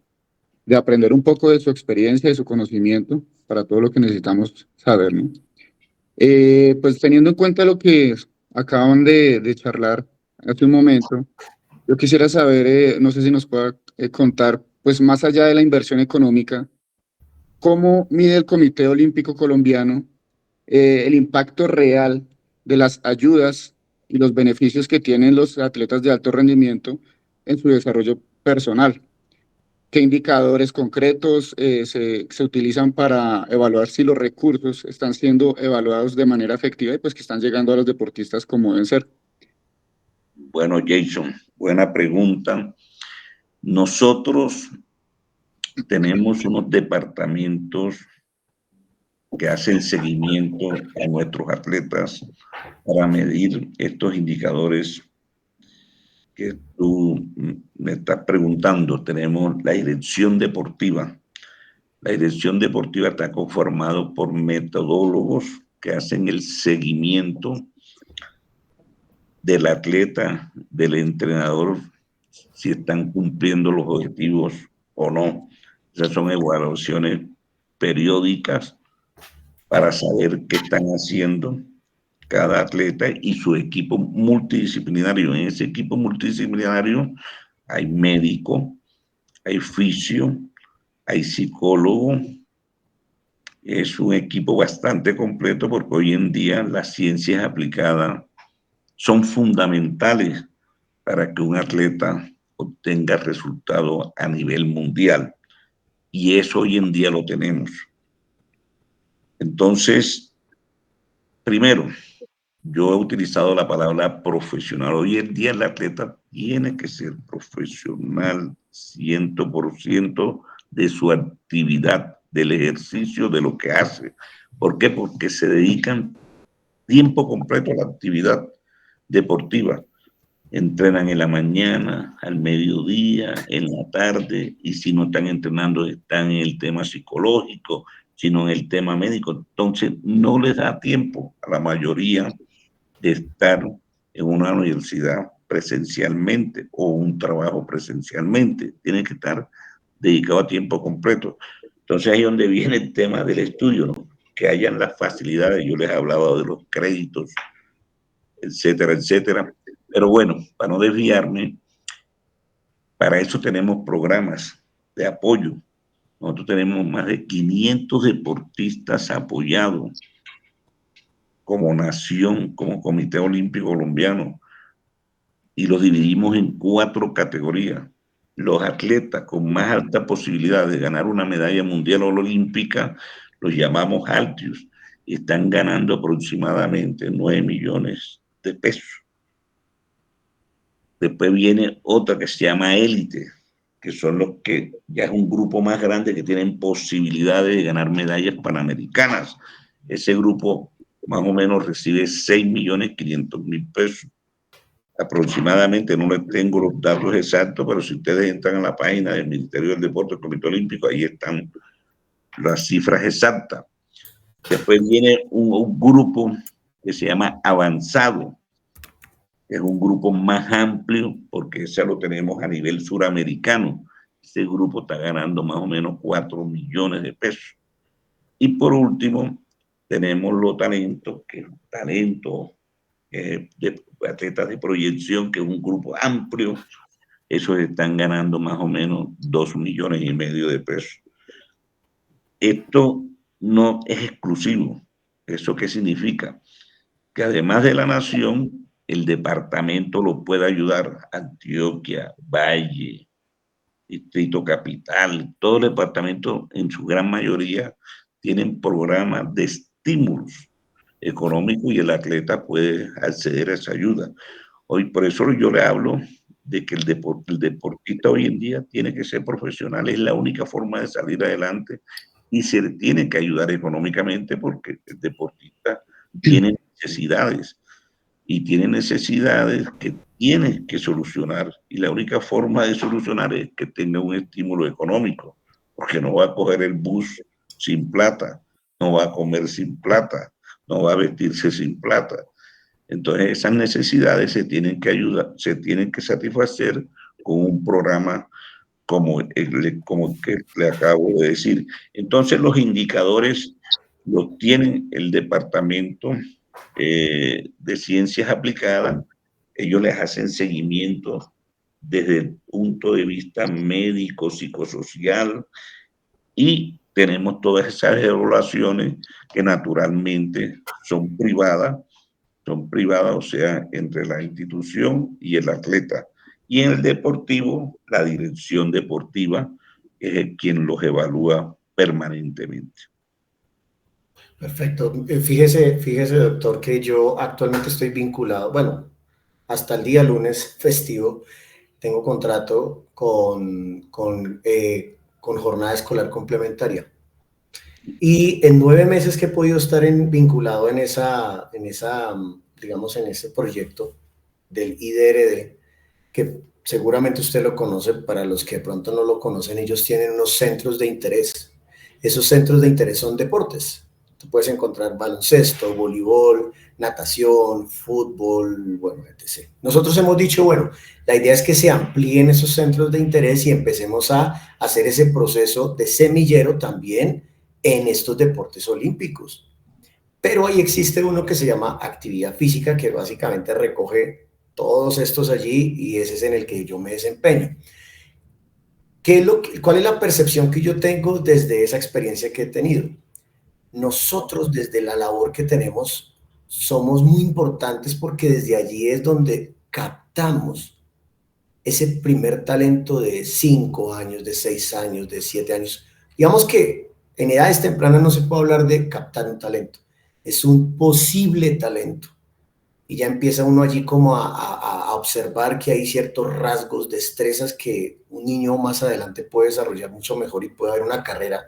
aprender un poco de su experiencia y su conocimiento para todo lo que necesitamos saber, ¿no? Pues teniendo en cuenta lo que acaban de charlar hace un momento, yo quisiera saber, no sé si nos pueda contar, pues más allá de la inversión económica, ¿cómo mide el Comité Olímpico Colombiano el impacto real de las ayudas y los beneficios que tienen los atletas de alto rendimiento en su desarrollo personal? ¿Qué indicadores concretos se utilizan para evaluar si los recursos están siendo evaluados de manera efectiva y pues que están llegando a los deportistas como deben ser? Bueno, Jason, buena pregunta. Nosotros tenemos unos departamentos que hacen seguimiento a nuestros atletas para medir estos indicadores que tú me estás preguntando. Tenemos la dirección deportiva. La dirección deportiva está conformada por metodólogos que hacen el seguimiento del atleta, del entrenador, si están cumpliendo los objetivos o no. Esas son evaluaciones periódicas para saber qué están haciendo cada atleta y su equipo multidisciplinario. En ese equipo multidisciplinario hay médico, hay fisio, hay psicólogo. Es un equipo bastante completo porque hoy en día las ciencias aplicadas son fundamentales para que un atleta obtenga resultados a nivel mundial. Y eso hoy en día lo tenemos. Entonces, primero, yo he utilizado la palabra profesional. Hoy en día el atleta tiene que ser profesional 100% de su actividad, del ejercicio, de lo que hace. ¿Por qué? Porque se dedican tiempo completo a la actividad deportiva. Entrenan en la mañana, al mediodía, en la tarde, y si no están entrenando, están en el tema psicológico, sino en el tema médico. Entonces, no les da tiempo a la mayoría de estar en una universidad presencialmente o un trabajo presencialmente. Tienen que estar dedicados a tiempo completo. Entonces, ahí es donde viene el tema del estudio, ¿no? Que hayan las facilidades. Yo les he hablado de los créditos, etcétera, etcétera. Pero bueno, para no desviarme, para eso tenemos programas de apoyo. Nosotros tenemos más de 500 deportistas apoyados como nación, como Comité Olímpico Colombiano, y los dividimos en 4 categorías. Los atletas con más alta posibilidad de ganar una medalla mundial o olímpica los llamamos Altius y están ganando aproximadamente 9 millones de pesos. Después viene otra que se llama élite, que son los que ya es un grupo más grande que tienen posibilidades de ganar medallas panamericanas. Ese grupo más o menos recibe 6.500.000 pesos. Aproximadamente, no les tengo los datos exactos, pero si ustedes entran a la página del Ministerio del Deporte, del Comité Olímpico, ahí están las cifras exactas. Después viene un grupo que se llama avanzado. Es un grupo más amplio porque ese lo tenemos a nivel suramericano. Ese grupo está ganando más o menos 4 millones de pesos. Y por último, tenemos los talentos, que es un talento de atletas de proyección, que es un grupo amplio. Esos están ganando más o menos 2,5 millones de pesos. Esto no es exclusivo. ¿Eso qué significa? Que además de la nación, el departamento lo puede ayudar. Antioquia, Valle, Distrito Capital, todo el departamento en su gran mayoría tienen programas de estímulos económicos y el atleta puede acceder a esa ayuda. Hoy, por eso yo le hablo de que el deportista hoy en día tiene que ser profesional, es la única forma de salir adelante y se le tiene que ayudar económicamente porque el deportista tiene necesidades. Y tiene necesidades que tiene que solucionar. Y la única forma de solucionar es que tenga un estímulo económico, porque no va a coger el bus sin plata, no va a comer sin plata, no va a vestirse sin plata. Entonces esas necesidades se tienen que ayudar, se tienen que satisfacer con un programa como el que le acabo de decir. Entonces los indicadores los tienen el departamento de ciencias aplicadas. Ellos les hacen seguimiento desde el punto de vista médico, psicosocial, y tenemos todas esas evaluaciones que naturalmente son privadas, o sea, entre la institución y el atleta. Y en el deportivo, la dirección deportiva es quien los evalúa permanentemente. Perfecto. Fíjese, doctor, que yo actualmente estoy vinculado, bueno, hasta el día lunes festivo, tengo contrato con jornada escolar complementaria. Y en 9 meses que he podido estar vinculado en ese proyecto del IDRD, que seguramente usted lo conoce, para los que de pronto no lo conocen, ellos tienen unos centros de interés. Esos centros de interés son deportes. Tú puedes encontrar baloncesto, voleibol, natación, fútbol, bueno, etc. Nosotros hemos dicho, bueno, la idea es que se amplíen esos centros de interés y empecemos a hacer ese proceso de semillero también en estos deportes olímpicos. pero ahí existe uno que se llama actividad física, que básicamente recoge todos estos allí y ese es en el que yo me desempeño. ¿Cuál es la percepción que yo tengo desde esa experiencia que he tenido? Nosotros desde la labor que tenemos somos muy importantes porque desde allí es donde captamos ese primer talento de 5 años, de 6 años, de 7 años. Digamos que en edades tempranas no se puede hablar de captar un talento, es un posible talento. Y ya empieza uno allí como a observar que hay ciertos rasgos, destrezas que un niño más adelante puede desarrollar mucho mejor y puede haber una carrera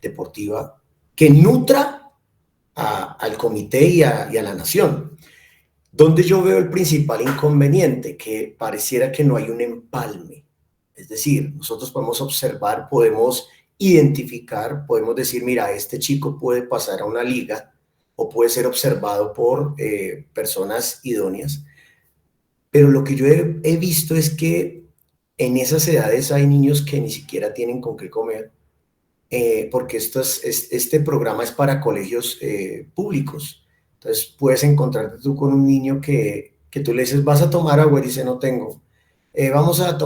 deportiva que nutra al comité y a la nación. Donde yo veo el principal inconveniente, que pareciera que no hay un empalme. Es decir, nosotros podemos observar, podemos identificar, podemos decir, mira, este chico puede pasar a una liga o puede ser observado por personas idóneas. Pero lo que yo he visto es que en esas edades hay niños que ni siquiera tienen con qué comer, porque este programa es para colegios públicos. Entonces puedes encontrarte tú con un niño que tú le dices, vas a tomar agua, y dice, no tengo. Vamos a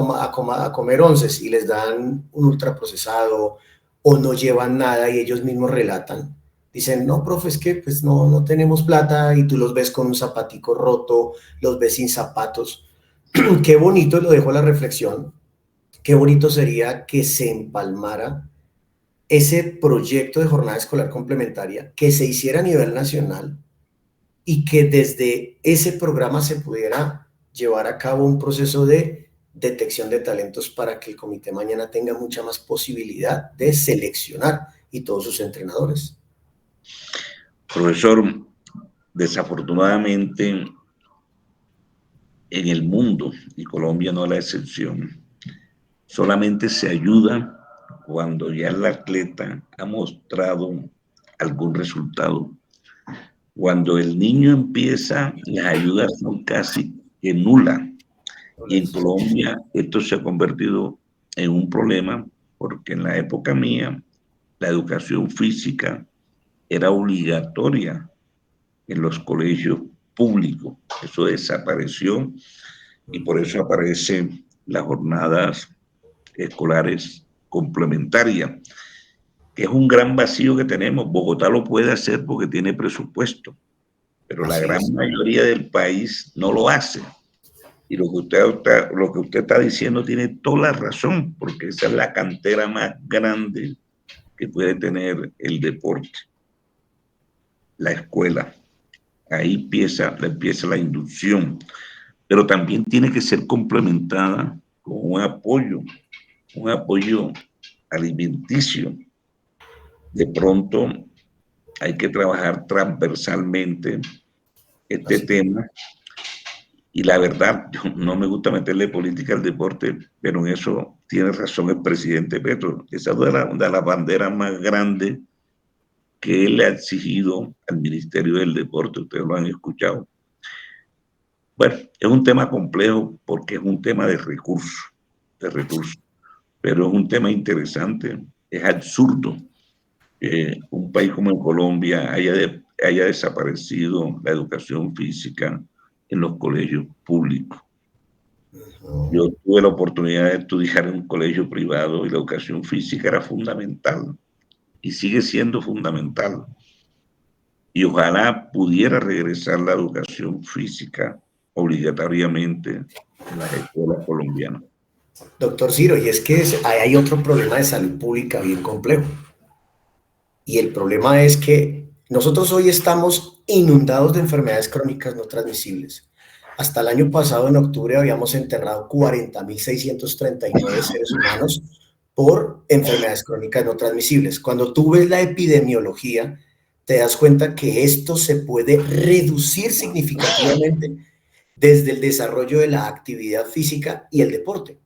comer onces, y les dan un ultraprocesado o no llevan nada y ellos mismos relatan. Dicen, no, profe, es que pues no tenemos plata, y tú los ves con un zapatico roto, los ves sin zapatos. Qué bonito, y lo dejo a la reflexión, qué bonito sería que se empalmara ese proyecto de jornada escolar complementaria, que se hiciera a nivel nacional y que desde ese programa se pudiera llevar a cabo un proceso de detección de talentos para que el comité mañana tenga mucha más posibilidad de seleccionar y todos sus entrenadores. Profesor, desafortunadamente en el mundo, y Colombia no es la excepción, solamente se ayuda cuando ya el atleta ha mostrado algún resultado. Cuando el niño empieza, las ayudas son casi que nulas. Y en Colombia esto se ha convertido en un problema porque en la época mía la educación física era obligatoria en los colegios públicos. Eso desapareció y por eso aparecen las jornadas escolares complementarias, que es un gran vacío que tenemos. Bogotá lo puede hacer porque tiene presupuesto, pero la gran mayoría del país no lo hace. Y lo que usted está diciendo tiene toda la razón, porque esa es la cantera más grande que puede tener el deporte, la escuela. Ahí empieza la inducción, pero también tiene que ser complementada con un apoyo alimenticio. De pronto hay que trabajar transversalmente este tema. Y la verdad, no me gusta meterle política al deporte, pero en eso tiene razón el presidente Petro. Esa es de las banderas más grandes que él le ha exigido al Ministerio del Deporte. Ustedes lo han escuchado. Bueno, es un tema complejo porque es un tema de recursos, pero es un tema interesante. Es absurdo que un país como en Colombia haya desaparecido la educación física en los colegios públicos. Yo tuve la oportunidad de estudiar en un colegio privado y la educación física era fundamental y sigue siendo fundamental. Y ojalá pudiera regresar la educación física obligatoriamente en las escuelas colombianas. Doctor Ciro, y es que hay otro problema de salud pública bien complejo. Y el problema es que nosotros hoy estamos inundados de enfermedades crónicas no transmisibles. Hasta el año pasado, en octubre, habíamos enterrado 40.639 seres humanos por enfermedades crónicas no transmisibles. Cuando tú ves la epidemiología, te das cuenta que esto se puede reducir significativamente desde el desarrollo de la actividad física y el deporte.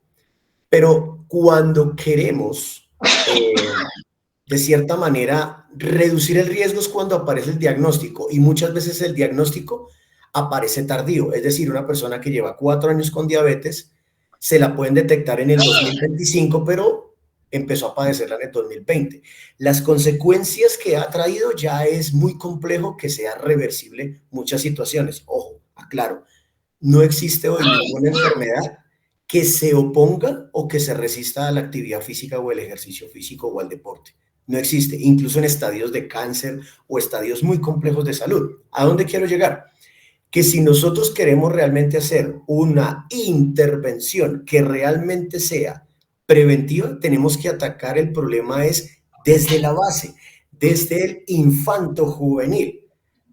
Pero cuando queremos, de cierta manera, reducir el riesgo es cuando aparece el diagnóstico, y muchas veces el diagnóstico aparece tardío. Es decir, una persona que lleva 4 años con diabetes, se la pueden detectar en el 2025, pero empezó a padecerla en el 2020. Las consecuencias que ha traído ya es muy complejo que sea reversible muchas situaciones. Ojo, aclaro, no existe hoy ninguna enfermedad que se oponga o que se resista a la actividad física o el ejercicio físico o al deporte. No existe, incluso en estadios de cáncer o estadios muy complejos de salud. ¿A dónde quiero llegar? Que si nosotros queremos realmente hacer una intervención que realmente sea preventiva, tenemos que atacar el problema es desde la base, desde el infanto juvenil,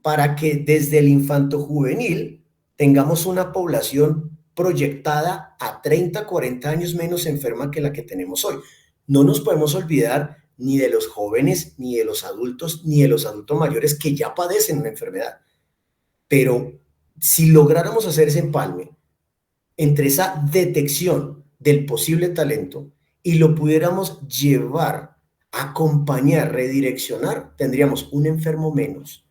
para que desde el infanto juvenil tengamos una población proyectada a 30, 40 años menos enferma que la que tenemos hoy. No nos podemos olvidar ni de los jóvenes, ni de los adultos, ni de los adultos mayores que ya padecen una enfermedad. Pero si lográramos hacer ese empalme entre esa detección del posible talento y lo pudiéramos llevar, acompañar, redireccionar, tendríamos un enfermo menos.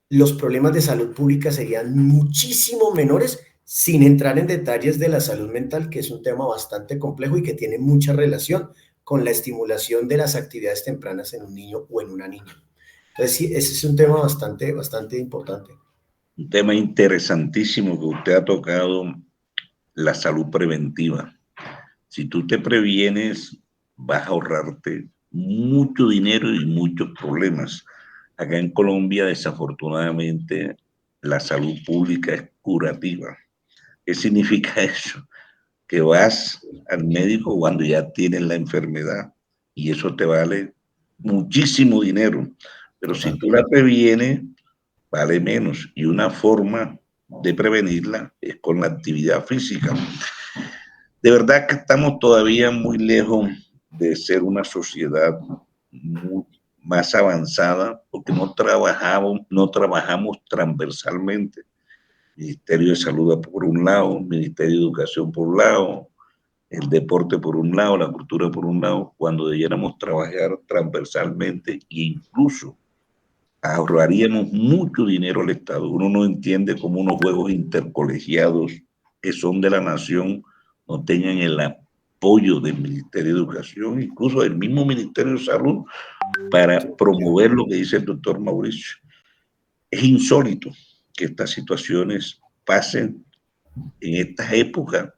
Los problemas de salud pública serían muchísimo menores, sin entrar en detalles de la salud mental, que es un tema bastante complejo y que tiene mucha relación con la estimulación de las actividades tempranas en un niño o en una niña. Entonces, sí, ese es un tema bastante importante. Un tema interesantísimo que usted ha tocado, la salud preventiva. Si tú te previenes, vas a ahorrarte mucho dinero y muchos problemas. Acá en Colombia, desafortunadamente, la salud pública es curativa. ¿Qué significa eso? Que vas al médico cuando ya tienes la enfermedad y eso te vale muchísimo dinero. Pero si tú la previenes, vale menos. Y una forma de prevenirla es con la actividad física. De verdad que estamos todavía muy lejos de ser una sociedad más avanzada porque no trabajamos transversalmente. Ministerio de Salud por un lado, Ministerio de Educación por un lado, el deporte por un lado, la cultura por un lado, cuando debiéramos trabajar transversalmente e incluso ahorraríamos mucho dinero al Estado. Uno no entiende cómo unos juegos intercolegiados que son de la nación no tengan el apoyo del Ministerio de Educación, incluso del mismo Ministerio de Salud, para promover lo que dice el doctor Mauricio. Es insólito que estas situaciones pasen en estas épocas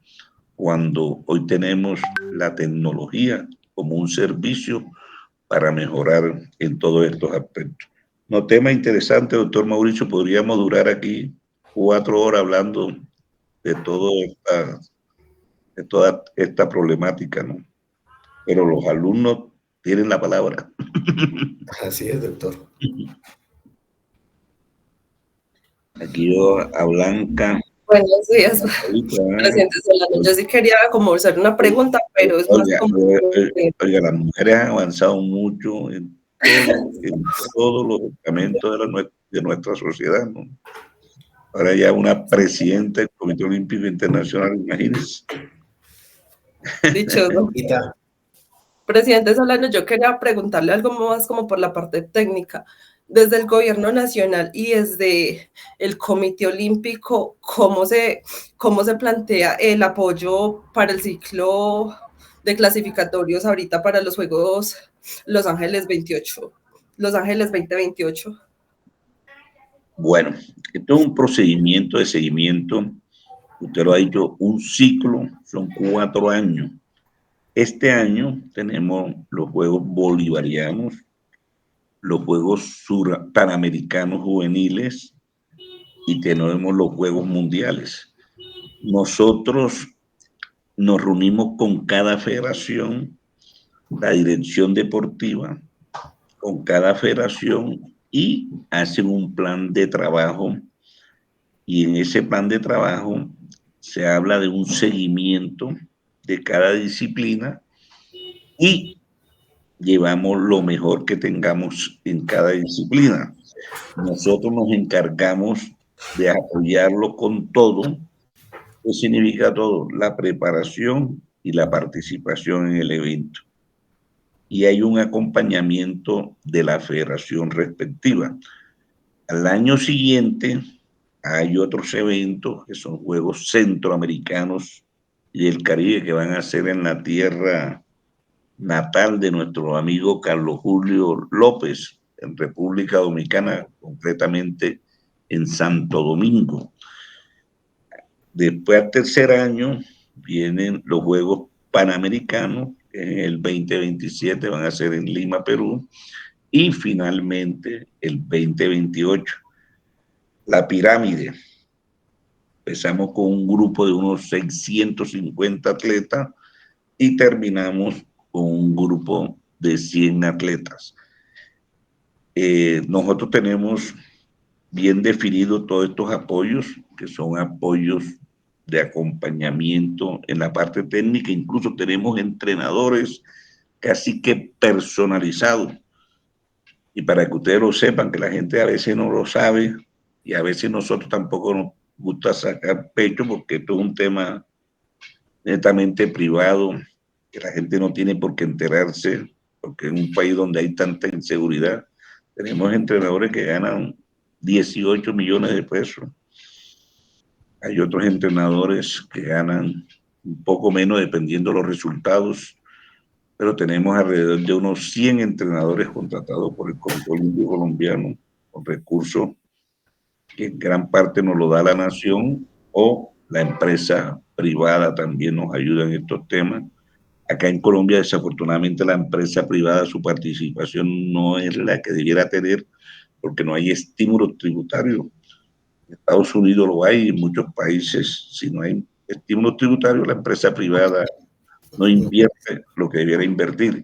cuando hoy tenemos la tecnología como un servicio para mejorar en todos estos aspectos. No, tema interesante, doctor Mauricio. Podríamos durar aquí 4 horas hablando de toda esta problemática, ¿no? Pero los alumnos tienen la palabra. Así es, doctor. Aquí yo a Blanca. Buenos días, presidente Solano. Yo sí quería como hacer una pregunta, pero es más como... Oiga, las mujeres han avanzado mucho en todos los estamentos de nuestra sociedad, ¿no? Ahora ya una presidenta del Comité Olímpico Internacional, imagínense. Dichoso. Presidente Solano, yo quería preguntarle algo más como por la parte técnica. Desde el gobierno nacional y desde el Comité Olímpico, ¿cómo se plantea el apoyo para el ciclo de clasificatorios ahorita para los Juegos Los Ángeles 2028? Bueno, esto es un procedimiento de seguimiento. Usted lo ha dicho, un ciclo, son 4 años. Este año tenemos los Juegos Bolivarianos, los Juegos Panamericanos Juveniles y tenemos los Juegos Mundiales. Nosotros nos reunimos con cada federación, la dirección deportiva, con cada federación y hacen un plan de trabajo y en ese plan de trabajo se habla de un seguimiento de cada disciplina y llevamos lo mejor que tengamos en cada disciplina. Nosotros nos encargamos de apoyarlo con todo. ¿Qué significa todo? La preparación y la participación en el evento. Y hay un acompañamiento de la federación respectiva. Al año siguiente hay otros eventos que son Juegos Centroamericanos y del Caribe que van a ser en la tierra natal de nuestro amigo Carlos Julio López, en República Dominicana, concretamente en Santo Domingo. Después, al tercer año, vienen los Juegos Panamericanos, que en el 2027 van a ser en Lima, Perú, y finalmente el 2028. La pirámide. Empezamos con un grupo de unos 650 atletas y terminamos con un grupo de 100 atletas. Nosotros tenemos bien definidos todos estos apoyos, que son apoyos de acompañamiento en la parte técnica. Incluso tenemos entrenadores casi que personalizados. Y para que ustedes lo sepan, que la gente a veces no lo sabe y a veces nosotros tampoco nos gusta sacar pecho, porque esto es un tema netamente privado, que la gente no tiene por qué enterarse, porque en un país donde hay tanta inseguridad, tenemos entrenadores que ganan 18 millones de pesos. Hay otros entrenadores que ganan un poco menos dependiendo de los resultados, pero tenemos alrededor de unos 100 entrenadores contratados por el Comité Olímpico Colombiano con recursos que en gran parte nos lo da la nación, o la empresa privada también nos ayuda en estos temas. Acá en Colombia, desafortunadamente, la empresa privada, su participación no es la que debiera tener, porque no hay estímulos tributarios. En Estados Unidos lo hay, en muchos países, si no hay estímulos tributarios, la empresa privada no invierte lo que debiera invertir.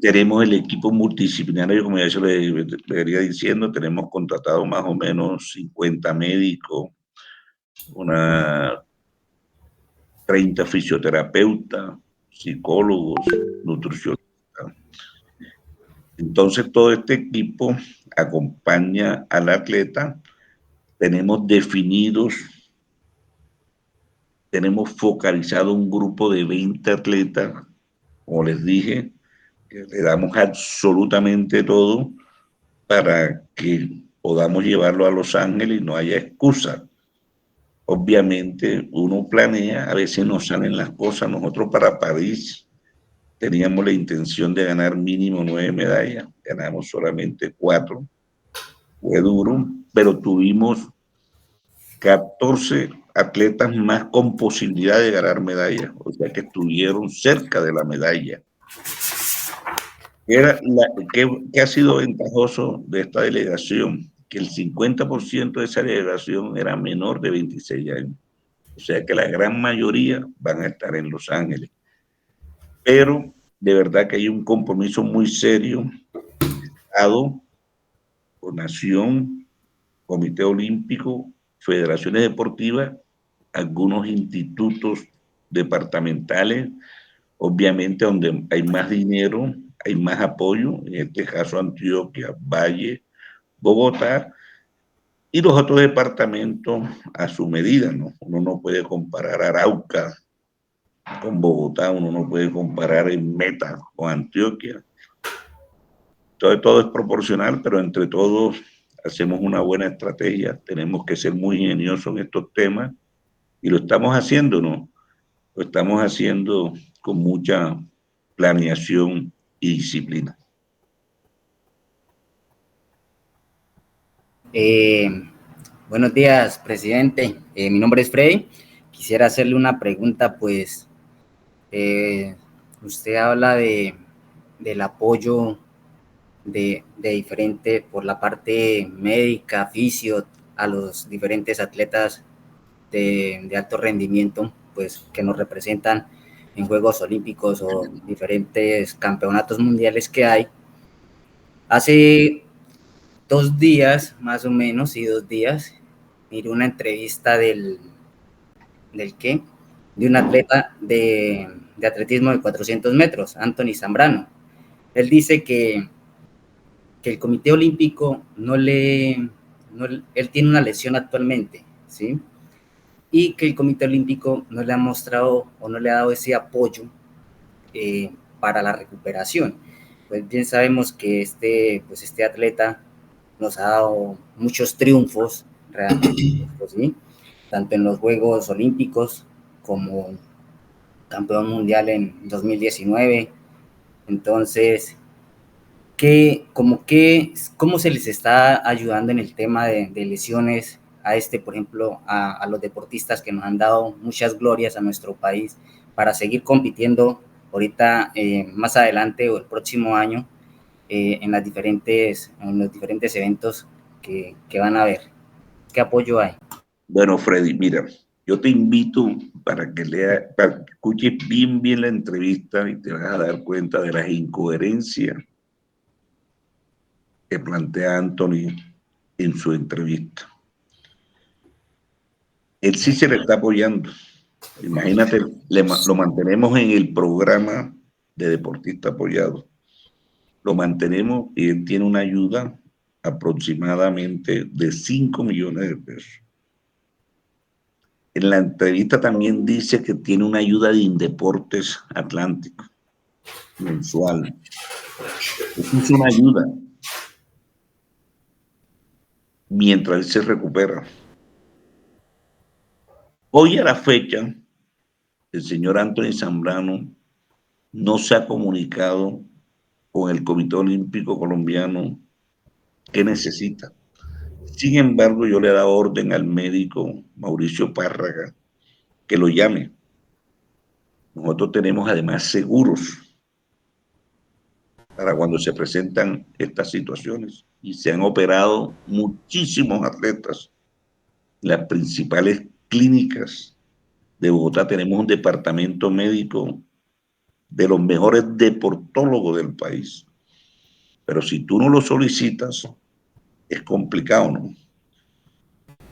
Tenemos el equipo multidisciplinario, como ya se le venía diciendo, tenemos contratado más o menos 50 médicos, una 30 fisioterapeutas, psicólogos, nutricionistas. Entonces, todo este equipo acompaña al atleta. Tenemos definidos, tenemos focalizado un grupo de 20 atletas, como les dije, que le damos absolutamente todo para que podamos llevarlo a Los Ángeles y no haya excusa. Obviamente uno planea, a veces no salen las cosas. Nosotros para París teníamos la intención de ganar mínimo 9 medallas, ganamos solamente 4, fue duro, pero tuvimos 14 atletas más con posibilidad de ganar medallas, o sea que estuvieron cerca de la medalla. ¿Qué ha sido ventajoso de esta delegación? Que el 50% de esa delegación era menor de 26 años. O sea que la gran mayoría van a estar en Los Ángeles. Pero de verdad que hay un compromiso muy serio, Estado, con Nación, Comité Olímpico, federaciones deportivas, algunos institutos departamentales, obviamente donde hay más dinero, hay más apoyo, en este caso Antioquia, Valle, Bogotá, y los otros departamentos a su medida, ¿no? Uno no puede comparar Arauca con Bogotá, uno no puede comparar en Meta con Antioquia. Todo es proporcional, pero entre todos hacemos una buena estrategia. Tenemos que ser muy ingeniosos en estos temas y lo estamos haciendo, ¿no? Lo estamos haciendo con mucha planeación y disciplina. Buenos días, presidente. Mi nombre es Freddy. Quisiera hacerle una pregunta, pues usted habla del apoyo de diferente, por la parte médica, fisio, a los diferentes atletas de alto rendimiento, pues que nos representan en Juegos Olímpicos o diferentes campeonatos mundiales que hay. Hace 2 días, más o menos, y 2 días, miré una entrevista de un atleta de atletismo de 400 metros, Anthony Zambrano. Él dice que el Comité Olímpico él tiene una lesión actualmente, ¿sí? Y que el Comité Olímpico no le ha mostrado o no le ha dado ese apoyo para la recuperación. Pues bien sabemos que este atleta nos ha dado muchos triunfos, realmente, ¿sí? Tanto en los Juegos Olímpicos como campeón mundial en 2019, Entonces, ¿cómo se les está ayudando en el tema de lesiones por ejemplo, a los deportistas que nos han dado muchas glorias a nuestro país para seguir compitiendo ahorita, más adelante o el próximo año, en los diferentes eventos que van a haber? ¿Qué apoyo hay? Bueno, Freddy, mira, yo te invito para que escuches bien la entrevista y te vas a dar cuenta de las incoherencias que plantea Anthony en su entrevista. Él sí se le está apoyando. Imagínate, lo mantenemos en el programa de deportista apoyado. Lo mantenemos y él tiene una ayuda aproximadamente de 5 millones de pesos. En la entrevista también dice que tiene una ayuda de Indeportes Atlántico mensual. Eso es una ayuda mientras él se recupera. Hoy a la fecha, el señor Anthony Zambrano no se ha comunicado con el Comité Olímpico Colombiano que necesita. Sin embargo, yo le he dado orden al médico Mauricio Párraga que lo llame. Nosotros tenemos además seguros para cuando se presentan estas situaciones y se han operado muchísimos atletas. Las principales clínicas de Bogotá tenemos un departamento médico de los mejores deportólogos del país. Pero si tú no lo solicitas, es complicado, ¿no?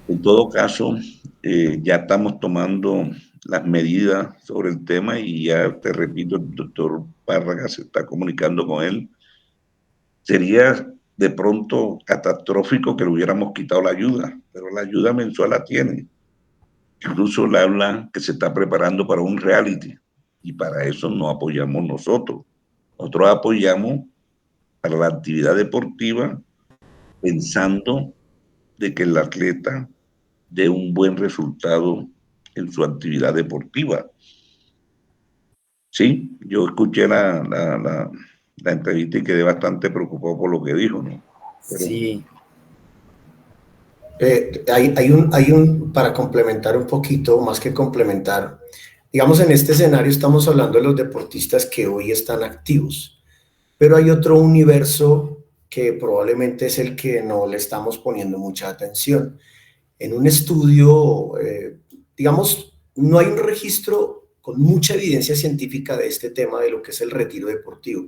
En todo caso, ya estamos tomando las medidas sobre el tema y ya te repito, el doctor Párraga se está comunicando con él. Sería de pronto catastrófico que le hubiéramos quitado la ayuda, pero la ayuda mensual la tiene. Incluso le habla que se está preparando para un reality y para eso no apoyamos nosotros. Nosotros apoyamos para la actividad deportiva pensando de que el atleta dé un buen resultado en su actividad deportiva. Sí, yo escuché la entrevista y quedé bastante preocupado por lo que dijo, ¿no? Pero, sí. Para complementar un poquito, más que complementar, digamos, en este escenario estamos hablando de los deportistas que hoy están activos, pero hay otro universo que probablemente es el que no le estamos poniendo mucha atención. En un estudio, digamos, no hay un registro con mucha evidencia científica de este tema de lo que es el retiro deportivo.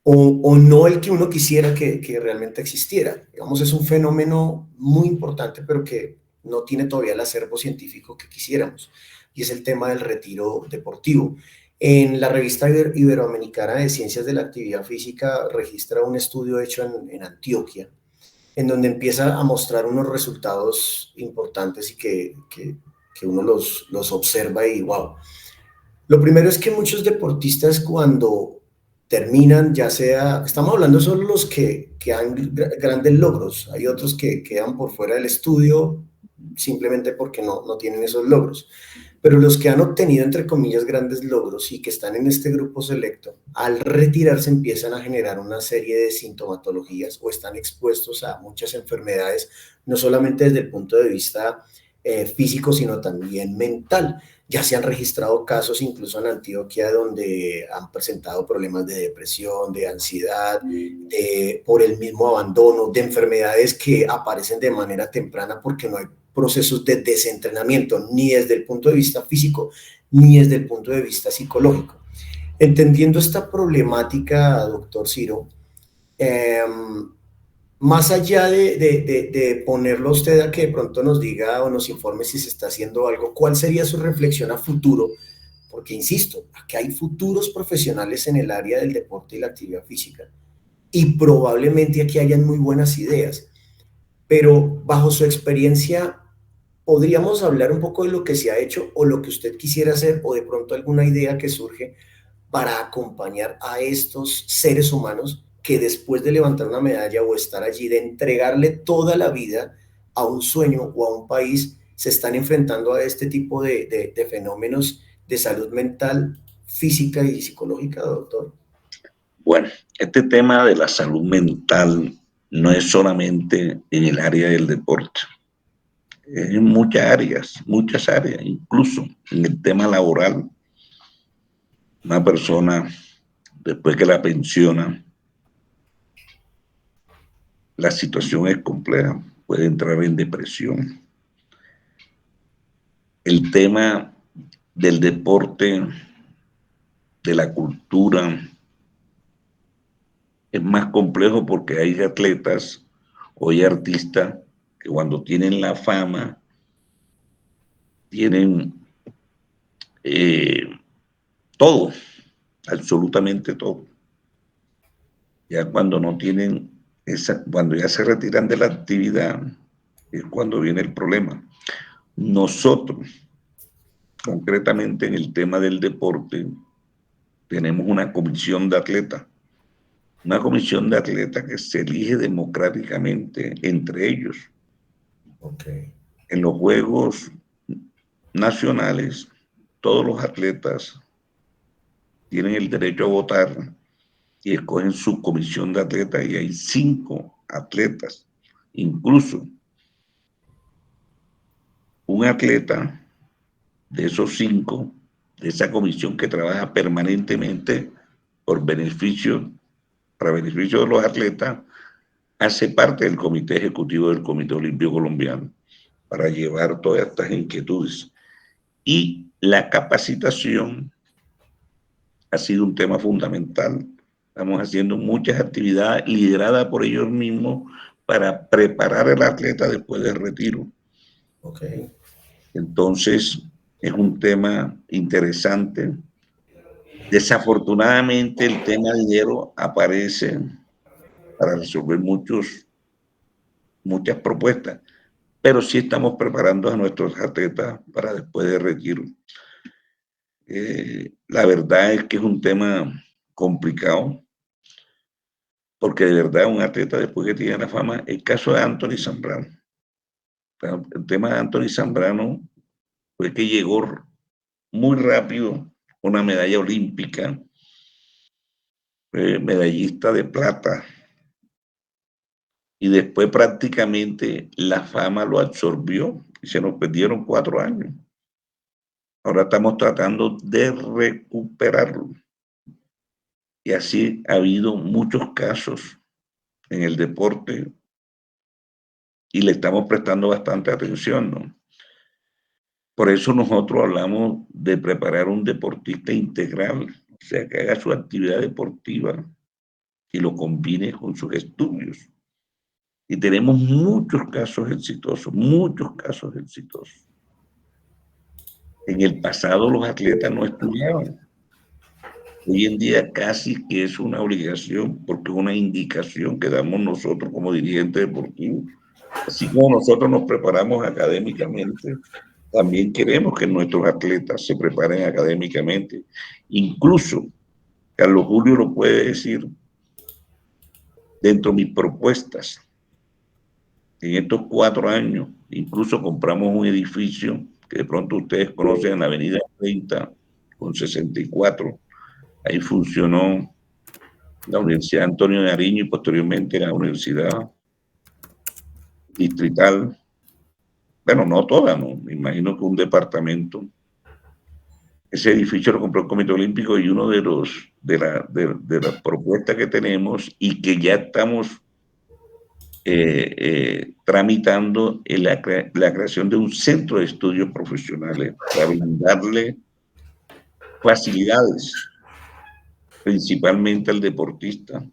O no el que uno quisiera que realmente existiera. Digamos, es un fenómeno muy importante, pero que no tiene todavía el acervo científico que quisiéramos, y es el tema del retiro deportivo. En la revista Iberoamericana de Ciencias de la Actividad Física registra un estudio hecho en Antioquia, en donde empieza a mostrar unos resultados importantes y que uno los observa y wow. Lo primero es que muchos deportistas cuando terminan, ya sea, estamos hablando solo los que han grandes logros, hay otros que quedan por fuera del estudio simplemente porque no tienen esos logros, pero los que han obtenido, entre comillas, grandes logros y que están en este grupo selecto, al retirarse empiezan a generar una serie de sintomatologías o están expuestos a muchas enfermedades, no solamente desde el punto de vista físico, sino también mental. Ya se han registrado casos incluso en Antioquia donde han presentado problemas de depresión, de ansiedad, por el mismo abandono, de enfermedades que aparecen de manera temprana porque no hay procesos de desentrenamiento, ni desde el punto de vista físico, ni desde el punto de vista psicológico. Entendiendo esta problemática, doctor Ciro, más allá de ponerlo usted a que de pronto nos diga o nos informe si se está haciendo algo, ¿cuál sería su reflexión a futuro? Porque, insisto, aquí hay futuros profesionales en el área del deporte y la actividad física y probablemente aquí hayan muy buenas ideas, pero bajo su experiencia, ¿podríamos hablar un poco de lo que se ha hecho o lo que usted quisiera hacer o de pronto alguna idea que surge para acompañar a estos seres humanos que después de levantar una medalla o estar allí, de entregarle toda la vida a un sueño o a un país, se están enfrentando a este tipo de fenómenos de salud mental, física y psicológica, doctor? Bueno, este tema de la salud mental no es solamente en el área del deporte, es en muchas áreas, incluso en el tema laboral. Una persona, después que la pensiona, la situación es compleja, puede entrar en depresión. El tema del deporte, de la cultura, es más complejo porque hay atletas o hay artistas que cuando tienen la fama, tienen todo, absolutamente todo. Ya cuando no tienen cuando ya se retiran de la actividad, es cuando viene el problema. Nosotros, concretamente en el tema del deporte, tenemos una comisión de atletas. Una comisión de atletas que se elige democráticamente entre ellos. Okay. En los Juegos Nacionales, todos los atletas tienen el derecho a votar y escogen su comisión de atletas y hay 5 atletas. Incluso un atleta de esos 5, de esa comisión que trabaja permanentemente por beneficio, para beneficio de los atletas, hace parte del comité ejecutivo del Comité Olímpico Colombiano para llevar todas estas inquietudes. Y la capacitación ha sido un tema fundamental. Estamos haciendo muchas actividades lideradas por ellos mismos para preparar al atleta después del retiro. Okay. Entonces, es un tema interesante. Desafortunadamente, el tema dinero aparece para resolver muchas propuestas, pero sí estamos preparando a nuestros atletas para después de retiro. La verdad es que es un tema complicado, porque de verdad un atleta después que tiene la fama, el caso de Anthony Zambrano. El tema de Anthony Zambrano fue que llegó muy rápido una medalla olímpica, medallista de plata, y después prácticamente la fama lo absorbió y se nos perdieron 4 años. Ahora estamos tratando de recuperarlo. Y así ha habido muchos casos en el deporte y le estamos prestando bastante atención, ¿no? Por eso nosotros hablamos de preparar un deportista integral, o sea, que haga su actividad deportiva y lo combine con sus estudios. Y tenemos muchos casos exitosos, muchos casos exitosos. En el pasado los atletas no estudiaban. Hoy en día casi que es una obligación porque es una indicación que damos nosotros como dirigentes deportivos. Así como nosotros nos preparamos académicamente, también queremos que nuestros atletas se preparen académicamente. Incluso, Carlos Julio lo puede decir, dentro de mis propuestas, en estos 4 años, incluso compramos un edificio que de pronto ustedes conocen en la avenida 30 con 64. Ahí funcionó la Universidad Antonio Nariño y posteriormente la Universidad Distrital. Bueno, no toda, no, me imagino que un departamento. Ese edificio lo compró el Comité Olímpico y uno de las propuestas que tenemos y que ya estamos tramitando en la creación de un centro de estudios profesionales para brindarle facilidades, principalmente al deportista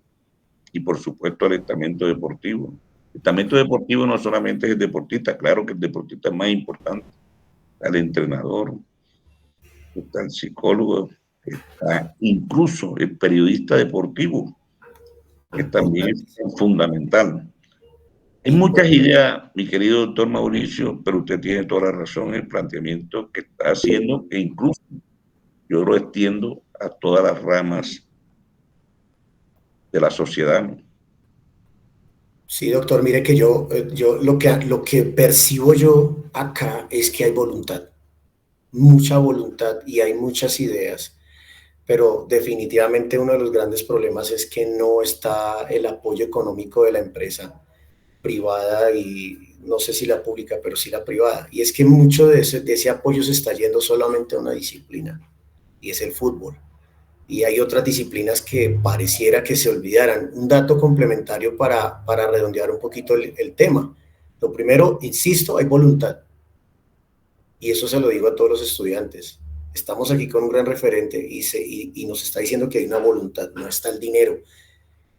y por supuesto al estamento deportivo. El estamento deportivo no solamente es el deportista, claro que el deportista es más importante, al entrenador, está el psicólogo, está incluso el periodista deportivo, que también es fundamental. Hay muchas ideas, mi querido doctor Mauricio, pero usted tiene toda la razón en el planteamiento que está haciendo, e incluso yo lo extiendo a todas las ramas de la sociedad. Sí, doctor, mire que yo lo que percibo yo acá es que hay voluntad, mucha voluntad y hay muchas ideas, pero definitivamente uno de los grandes problemas es que no está el apoyo económico de la empresa privada y no sé si la pública, pero sí la privada. Y es que mucho de ese apoyo se está yendo solamente a una disciplina, y es el fútbol. Y hay otras disciplinas que pareciera que se olvidaran. Un dato complementario para redondear un poquito el tema. Lo primero, insisto, hay voluntad. Y eso se lo digo a todos los estudiantes. Estamos aquí con un gran referente y nos está diciendo que hay una voluntad, no está el dinero.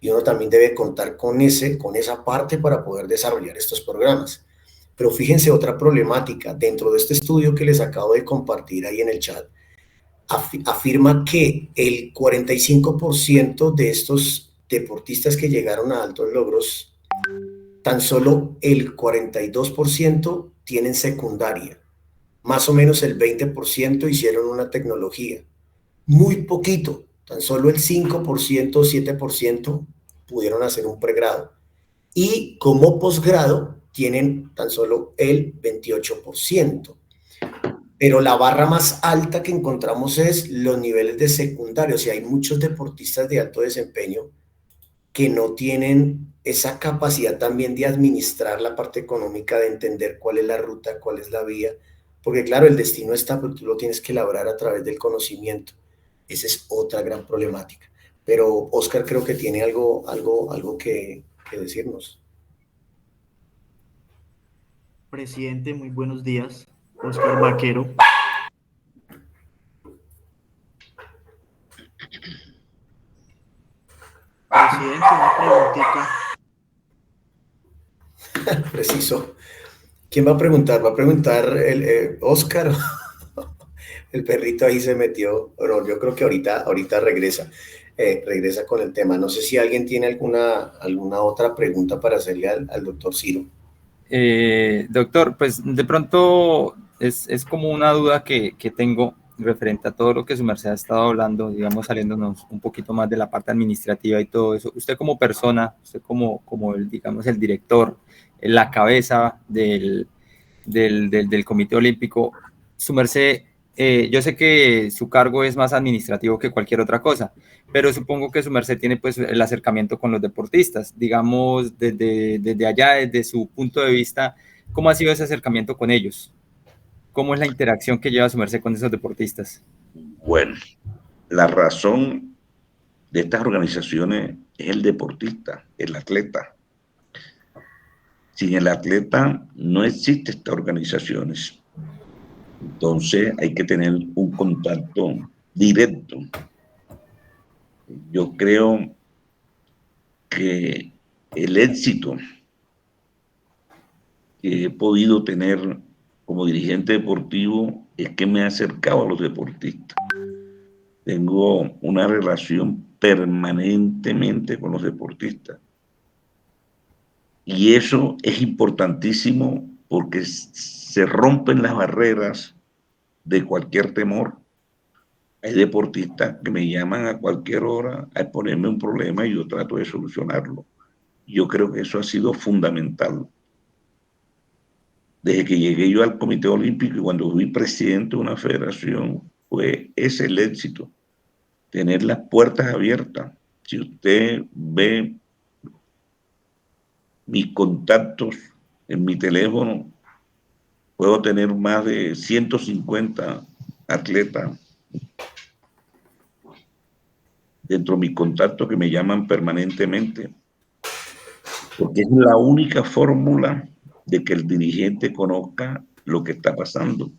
Y uno también debe contar con esa parte para poder desarrollar estos programas. Pero fíjense otra problemática. Dentro de este estudio que les acabo de compartir ahí en el chat, afirma que el 45% de estos deportistas que llegaron a altos logros, tan solo el 42% tienen secundaria. Más o menos el 20% hicieron una tecnología. Muy poquito, tan solo el 5% o 7% pudieron hacer un pregrado. Y como posgrado tienen tan solo el 28%. Pero la barra más alta que encontramos es los niveles de secundario. O sea, hay muchos deportistas de alto desempeño que no tienen esa capacidad también de administrar la parte económica, de entender cuál es la ruta, cuál es la vía. Porque claro, el destino está, pero tú lo tienes que elaborar a través del conocimiento. Esa es otra gran problemática. Pero Oscar creo que tiene algo que decirnos. Presidente, muy buenos días. Oscar Vaquero. Presidente, una preguntita. Preciso. ¿Quién va a preguntar? ¿Va a preguntar Oscar? El perrito ahí se metió. Bueno, yo creo que ahorita regresa con el tema. No sé si alguien tiene alguna otra pregunta para hacerle al doctor Ciro. Doctor, pues de pronto es como una duda que tengo referente a todo lo que su merced ha estado hablando, digamos, saliéndonos un poquito más de la parte administrativa y todo eso. Usted como persona, usted como digamos, el director, la cabeza del Comité Olímpico, su merced, yo sé que su cargo es más administrativo que cualquier otra cosa, pero supongo que su merced tiene pues el acercamiento con los deportistas, digamos, desde allá, desde su punto de vista, ¿cómo ha sido ese acercamiento con ellos? ¿Cómo es la interacción que lleva su merced con esos deportistas? Bueno, la razón de estas organizaciones es el deportista, el atleta. Sin el atleta no existen estas organizaciones. Entonces hay que tener un contacto directo. Yo creo que el éxito que he podido tener como dirigente deportivo es que me he acercado a los deportistas. Tengo una relación permanentemente con los deportistas. Y eso es importantísimo porque se rompen las barreras de cualquier temor. Hay deportistas que me llaman a cualquier hora a ponerme un problema y yo trato de solucionarlo. Yo creo que eso ha sido fundamental. Desde que llegué yo al Comité Olímpico y cuando fui presidente de una federación, fue ese el éxito, tener las puertas abiertas. Si usted ve mis contactos en mi teléfono, puedo tener más de 150 atletas dentro de mis contactos que me llaman permanentemente, porque es la única fórmula de que el dirigente conozca lo que está pasando.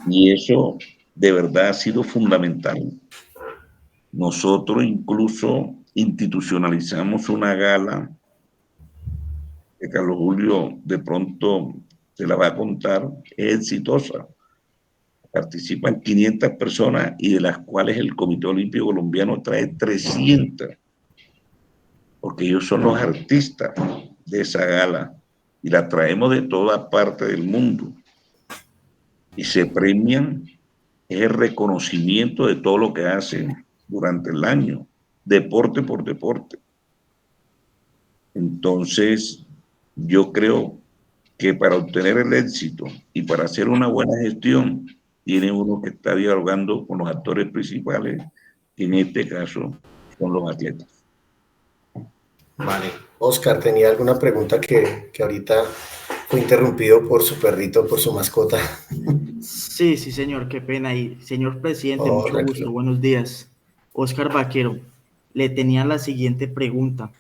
Y eso de verdad ha sido fundamental. Nosotros incluso institucionalizamos una gala que Carlos Julio de pronto se la va a contar, es exitosa. Participan 500 personas y de las cuales el Comité Olímpico Colombiano trae 300, porque ellos son los artistas de esa gala y la traemos de toda parte del mundo. Y se premian, es el reconocimiento de todo lo que hacen durante el año, deporte por deporte. Entonces, yo creo que para obtener el éxito y para hacer una buena gestión, tiene uno que estar dialogando con los actores principales, que en este caso son los atletas. Vale. Oscar, tenía alguna pregunta que ahorita fue interrumpido por su perrito, por su mascota. Sí, sí, señor, qué pena. Y señor presidente, Oh, mucho tranquilo. gusto, buenos días. Oscar Vaquero, le tenía la siguiente pregunta.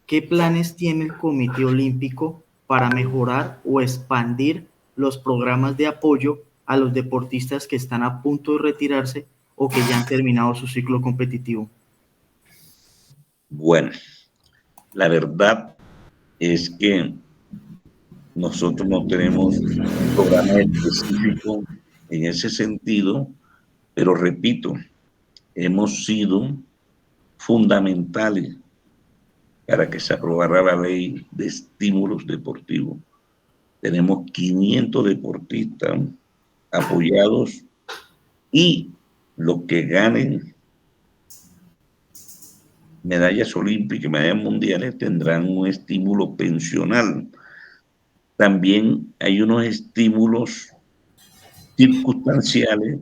¿Qué planes tiene el Comité Olímpico para mejorar o expandir los programas de apoyo a los deportistas que están a punto de retirarse o que ya han terminado su ciclo competitivo? Bueno, la verdad es que nosotros no tenemos un programa específico en ese sentido, pero repito, hemos sido fundamentales para que se aprobara la ley de estímulos deportivos. Tenemos 500 deportistas apoyados y los que ganen medallas olímpicas y medallas mundiales tendrán un estímulo pensional. También hay unos estímulos circunstanciales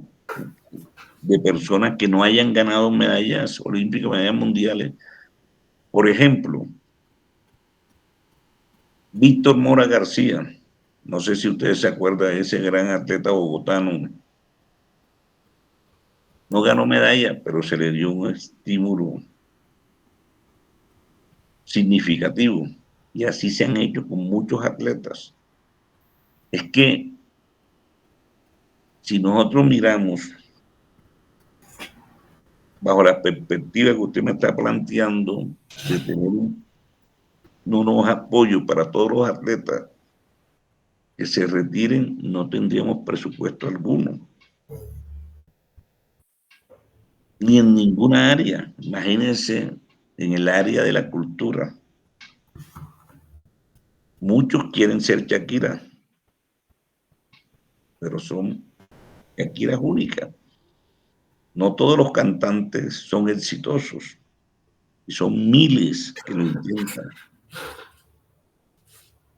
de personas que no hayan ganado medallas olímpicas, medallas mundiales. Por ejemplo, Víctor Mora García, no sé si ustedes se acuerdan de ese gran atleta bogotano, no ganó medalla, pero se le dio un estímulo significativo. Y así se han hecho con muchos atletas. Es que si nosotros miramos bajo la perspectiva que usted me está planteando de tener unos apoyos para todos los atletas que se retiren, no tendríamos presupuesto alguno. Ni en ninguna área. Imagínense en el área de la cultura. Muchos quieren ser Shakira, pero son Shakiras únicas. No todos los cantantes son exitosos y son miles que lo intentan.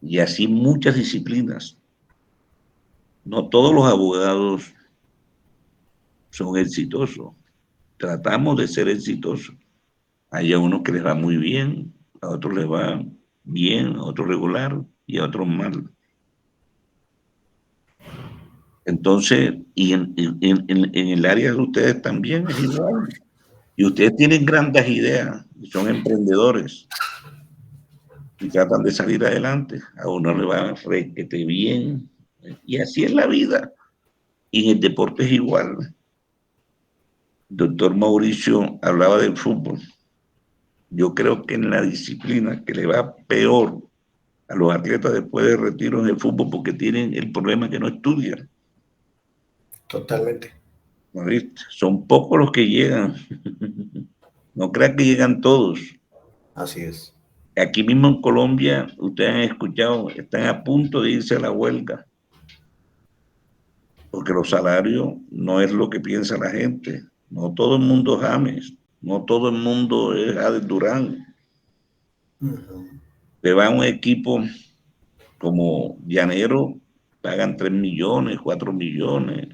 Y así muchas disciplinas. No todos los abogados son exitosos. Tratamos de ser exitosos. Hay a unos que les va muy bien, a otros les va bien, a otros regular y a otros mal. Entonces, y en el área de ustedes también es igual. Y ustedes tienen grandes ideas, y son emprendedores y tratan de salir adelante. A uno le va requete bien. Y así es la vida. Y en el deporte es igual. El doctor Mauricio hablaba del fútbol. Yo creo que en la disciplina que le va peor a los atletas después de retiro en el fútbol porque tienen el problema que no estudian. Totalmente. ¿No viste? Son pocos los que llegan. No crean que llegan todos. Así es. Aquí mismo en Colombia, ustedes han escuchado, están a punto de irse a la huelga. Porque los salarios no es lo que piensa la gente. No todo el mundo es James. No todo el mundo es Ades Durán. Te va a un equipo como Llanero, pagan 3 millones, 4 millones.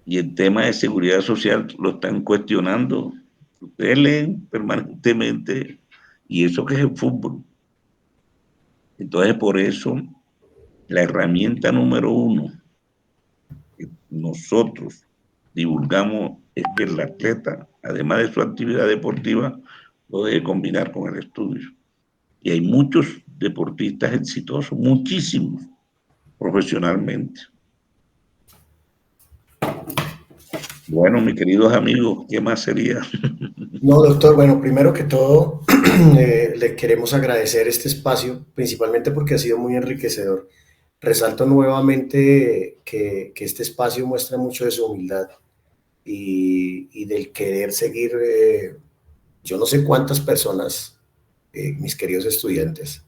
Y el tema de seguridad social lo están cuestionando. Ustedes leen permanentemente y eso que es el fútbol. Entonces, por eso, la herramienta número 1 que nosotros divulgamos es que el atleta, además de su actividad deportiva, lo debe combinar con el estudio. Y hay muchos deportistas exitosos, muchísimos, profesionalmente. Bueno, mis queridos amigos, ¿qué más sería? No, doctor, bueno, primero que todo, le queremos agradecer este espacio, principalmente porque ha sido muy enriquecedor. Resalto nuevamente que este espacio muestra mucho de su humildad y del querer seguir, yo no sé cuántas personas, mis queridos estudiantes,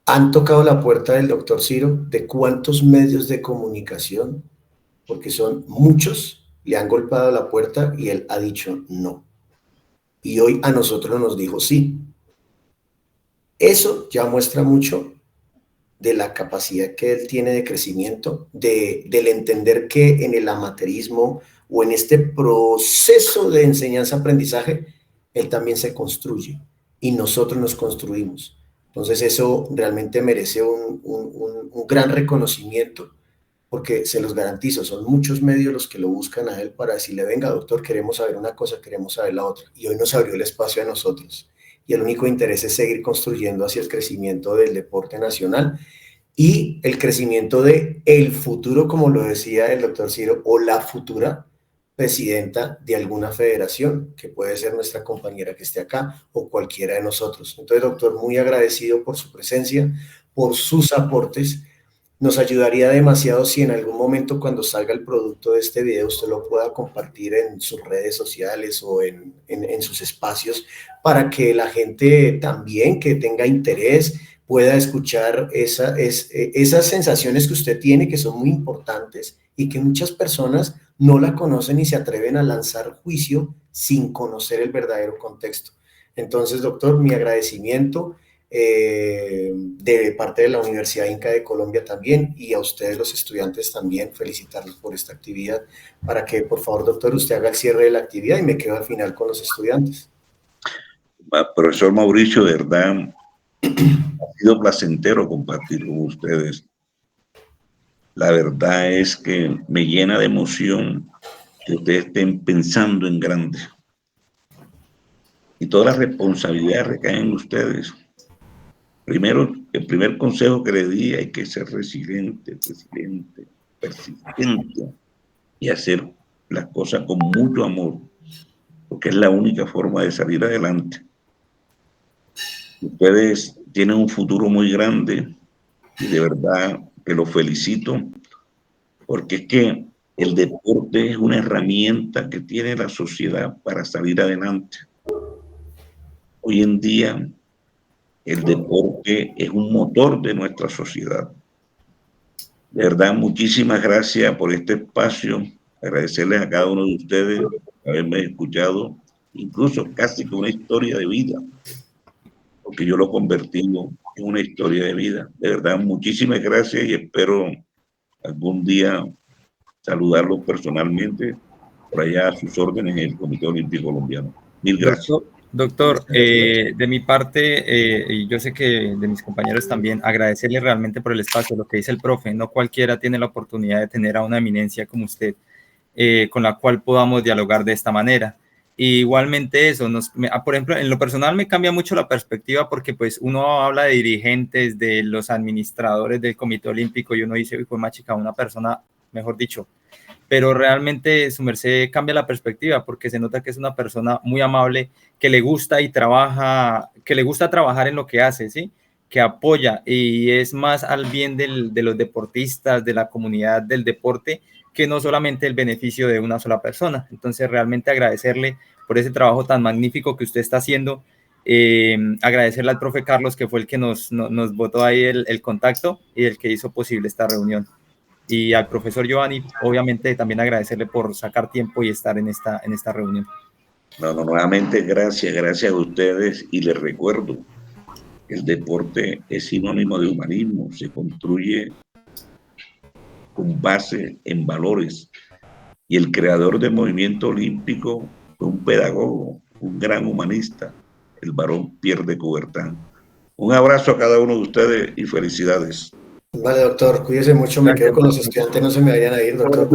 han tocado la puerta del doctor Ciro, de cuántos medios de comunicación, porque son muchos, le han golpeado la puerta y él ha dicho no. Y hoy a nosotros nos dijo sí. Eso ya muestra mucho de la capacidad que él tiene de crecimiento, del entender que en el amateurismo o en este proceso de enseñanza-aprendizaje, él también se construye y nosotros nos construimos. Entonces eso realmente merece un gran reconocimiento, porque se los garantizo, son muchos medios los que lo buscan a él para decirle, venga doctor, queremos saber una cosa, queremos saber la otra, y hoy nos abrió el espacio a nosotros, y el único interés es seguir construyendo hacia el crecimiento del deporte nacional y el crecimiento del futuro, como lo decía el doctor Ciro, o la futura presidenta de alguna federación, que puede ser nuestra compañera que esté acá, o cualquiera de nosotros. Entonces, doctor, muy agradecido por su presencia, por sus aportes. Nos ayudaría demasiado si en algún momento, cuando salga el producto de este video, usted lo pueda compartir en sus redes sociales o en sus espacios, para que la gente también que tenga interés pueda escuchar esas sensaciones que usted tiene, que son muy importantes y que muchas personas no la conocen y se atreven a lanzar juicio sin conocer el verdadero contexto. Entonces, doctor, mi agradecimiento de parte de la Universidad Inca de Colombia también, y a ustedes los estudiantes también, felicitarlos por esta actividad, para que por favor, doctor, usted haga el cierre de la actividad y me quedo al final con los estudiantes. Profesor Mauricio, de verdad, ha sido placentero compartir con ustedes. La verdad es que me llena de emoción que ustedes estén pensando en grande. Y todas las responsabilidades recaen en ustedes. Primero, el primer consejo que le di, hay que ser resiliente, persistente y hacer las cosas con mucho amor, porque es la única forma de salir adelante. Ustedes tienen un futuro muy grande y de verdad que los felicito, porque es que el deporte es una herramienta que tiene la sociedad para salir adelante. Hoy en día el deporte es un motor de nuestra sociedad. De verdad, muchísimas gracias por este espacio. Agradecerles a cada uno de ustedes por haberme escuchado, incluso casi que una historia de vida, porque yo lo convertí en una historia de vida. De verdad, muchísimas gracias y espero algún día saludarlos personalmente por allá a sus órdenes en el Comité Olímpico Colombiano. Mil gracias. Doctor, de mi parte, y yo sé que de mis compañeros también, agradecerle realmente por el espacio, lo que dice el profe, no cualquiera tiene la oportunidad de tener a una eminencia como usted, con la cual podamos dialogar de esta manera. Y igualmente eso, por ejemplo, en lo personal me cambia mucho la perspectiva, porque pues uno habla de dirigentes, de los administradores del Comité Olímpico, y uno dice, fue más chica, una persona, mejor dicho, pero realmente su merced cambia la perspectiva, porque se nota que es una persona muy amable, que le gusta y trabaja, que le gusta trabajar en lo que hace, ¿sí? Que apoya y es más al bien de los deportistas, de la comunidad del deporte, que no solamente el beneficio de una sola persona. Entonces, realmente agradecerle por ese trabajo tan magnífico que usted está haciendo, agradecerle al profe Carlos, que fue el que nos botó ahí el contacto y el que hizo posible esta reunión. Y al profesor Giovanni, obviamente, también agradecerle por sacar tiempo y estar en esta reunión. Nuevamente, gracias a ustedes, y les recuerdo, el deporte es sinónimo de humanismo, se construye con base en valores, y el creador del movimiento olímpico fue un pedagogo, un gran humanista, el barón Pierre de Coubertin. Un abrazo a cada uno de ustedes y felicidades. Vale, doctor, cuídese mucho, me quedo con los estudiantes, no se me vayan a ir, doctor.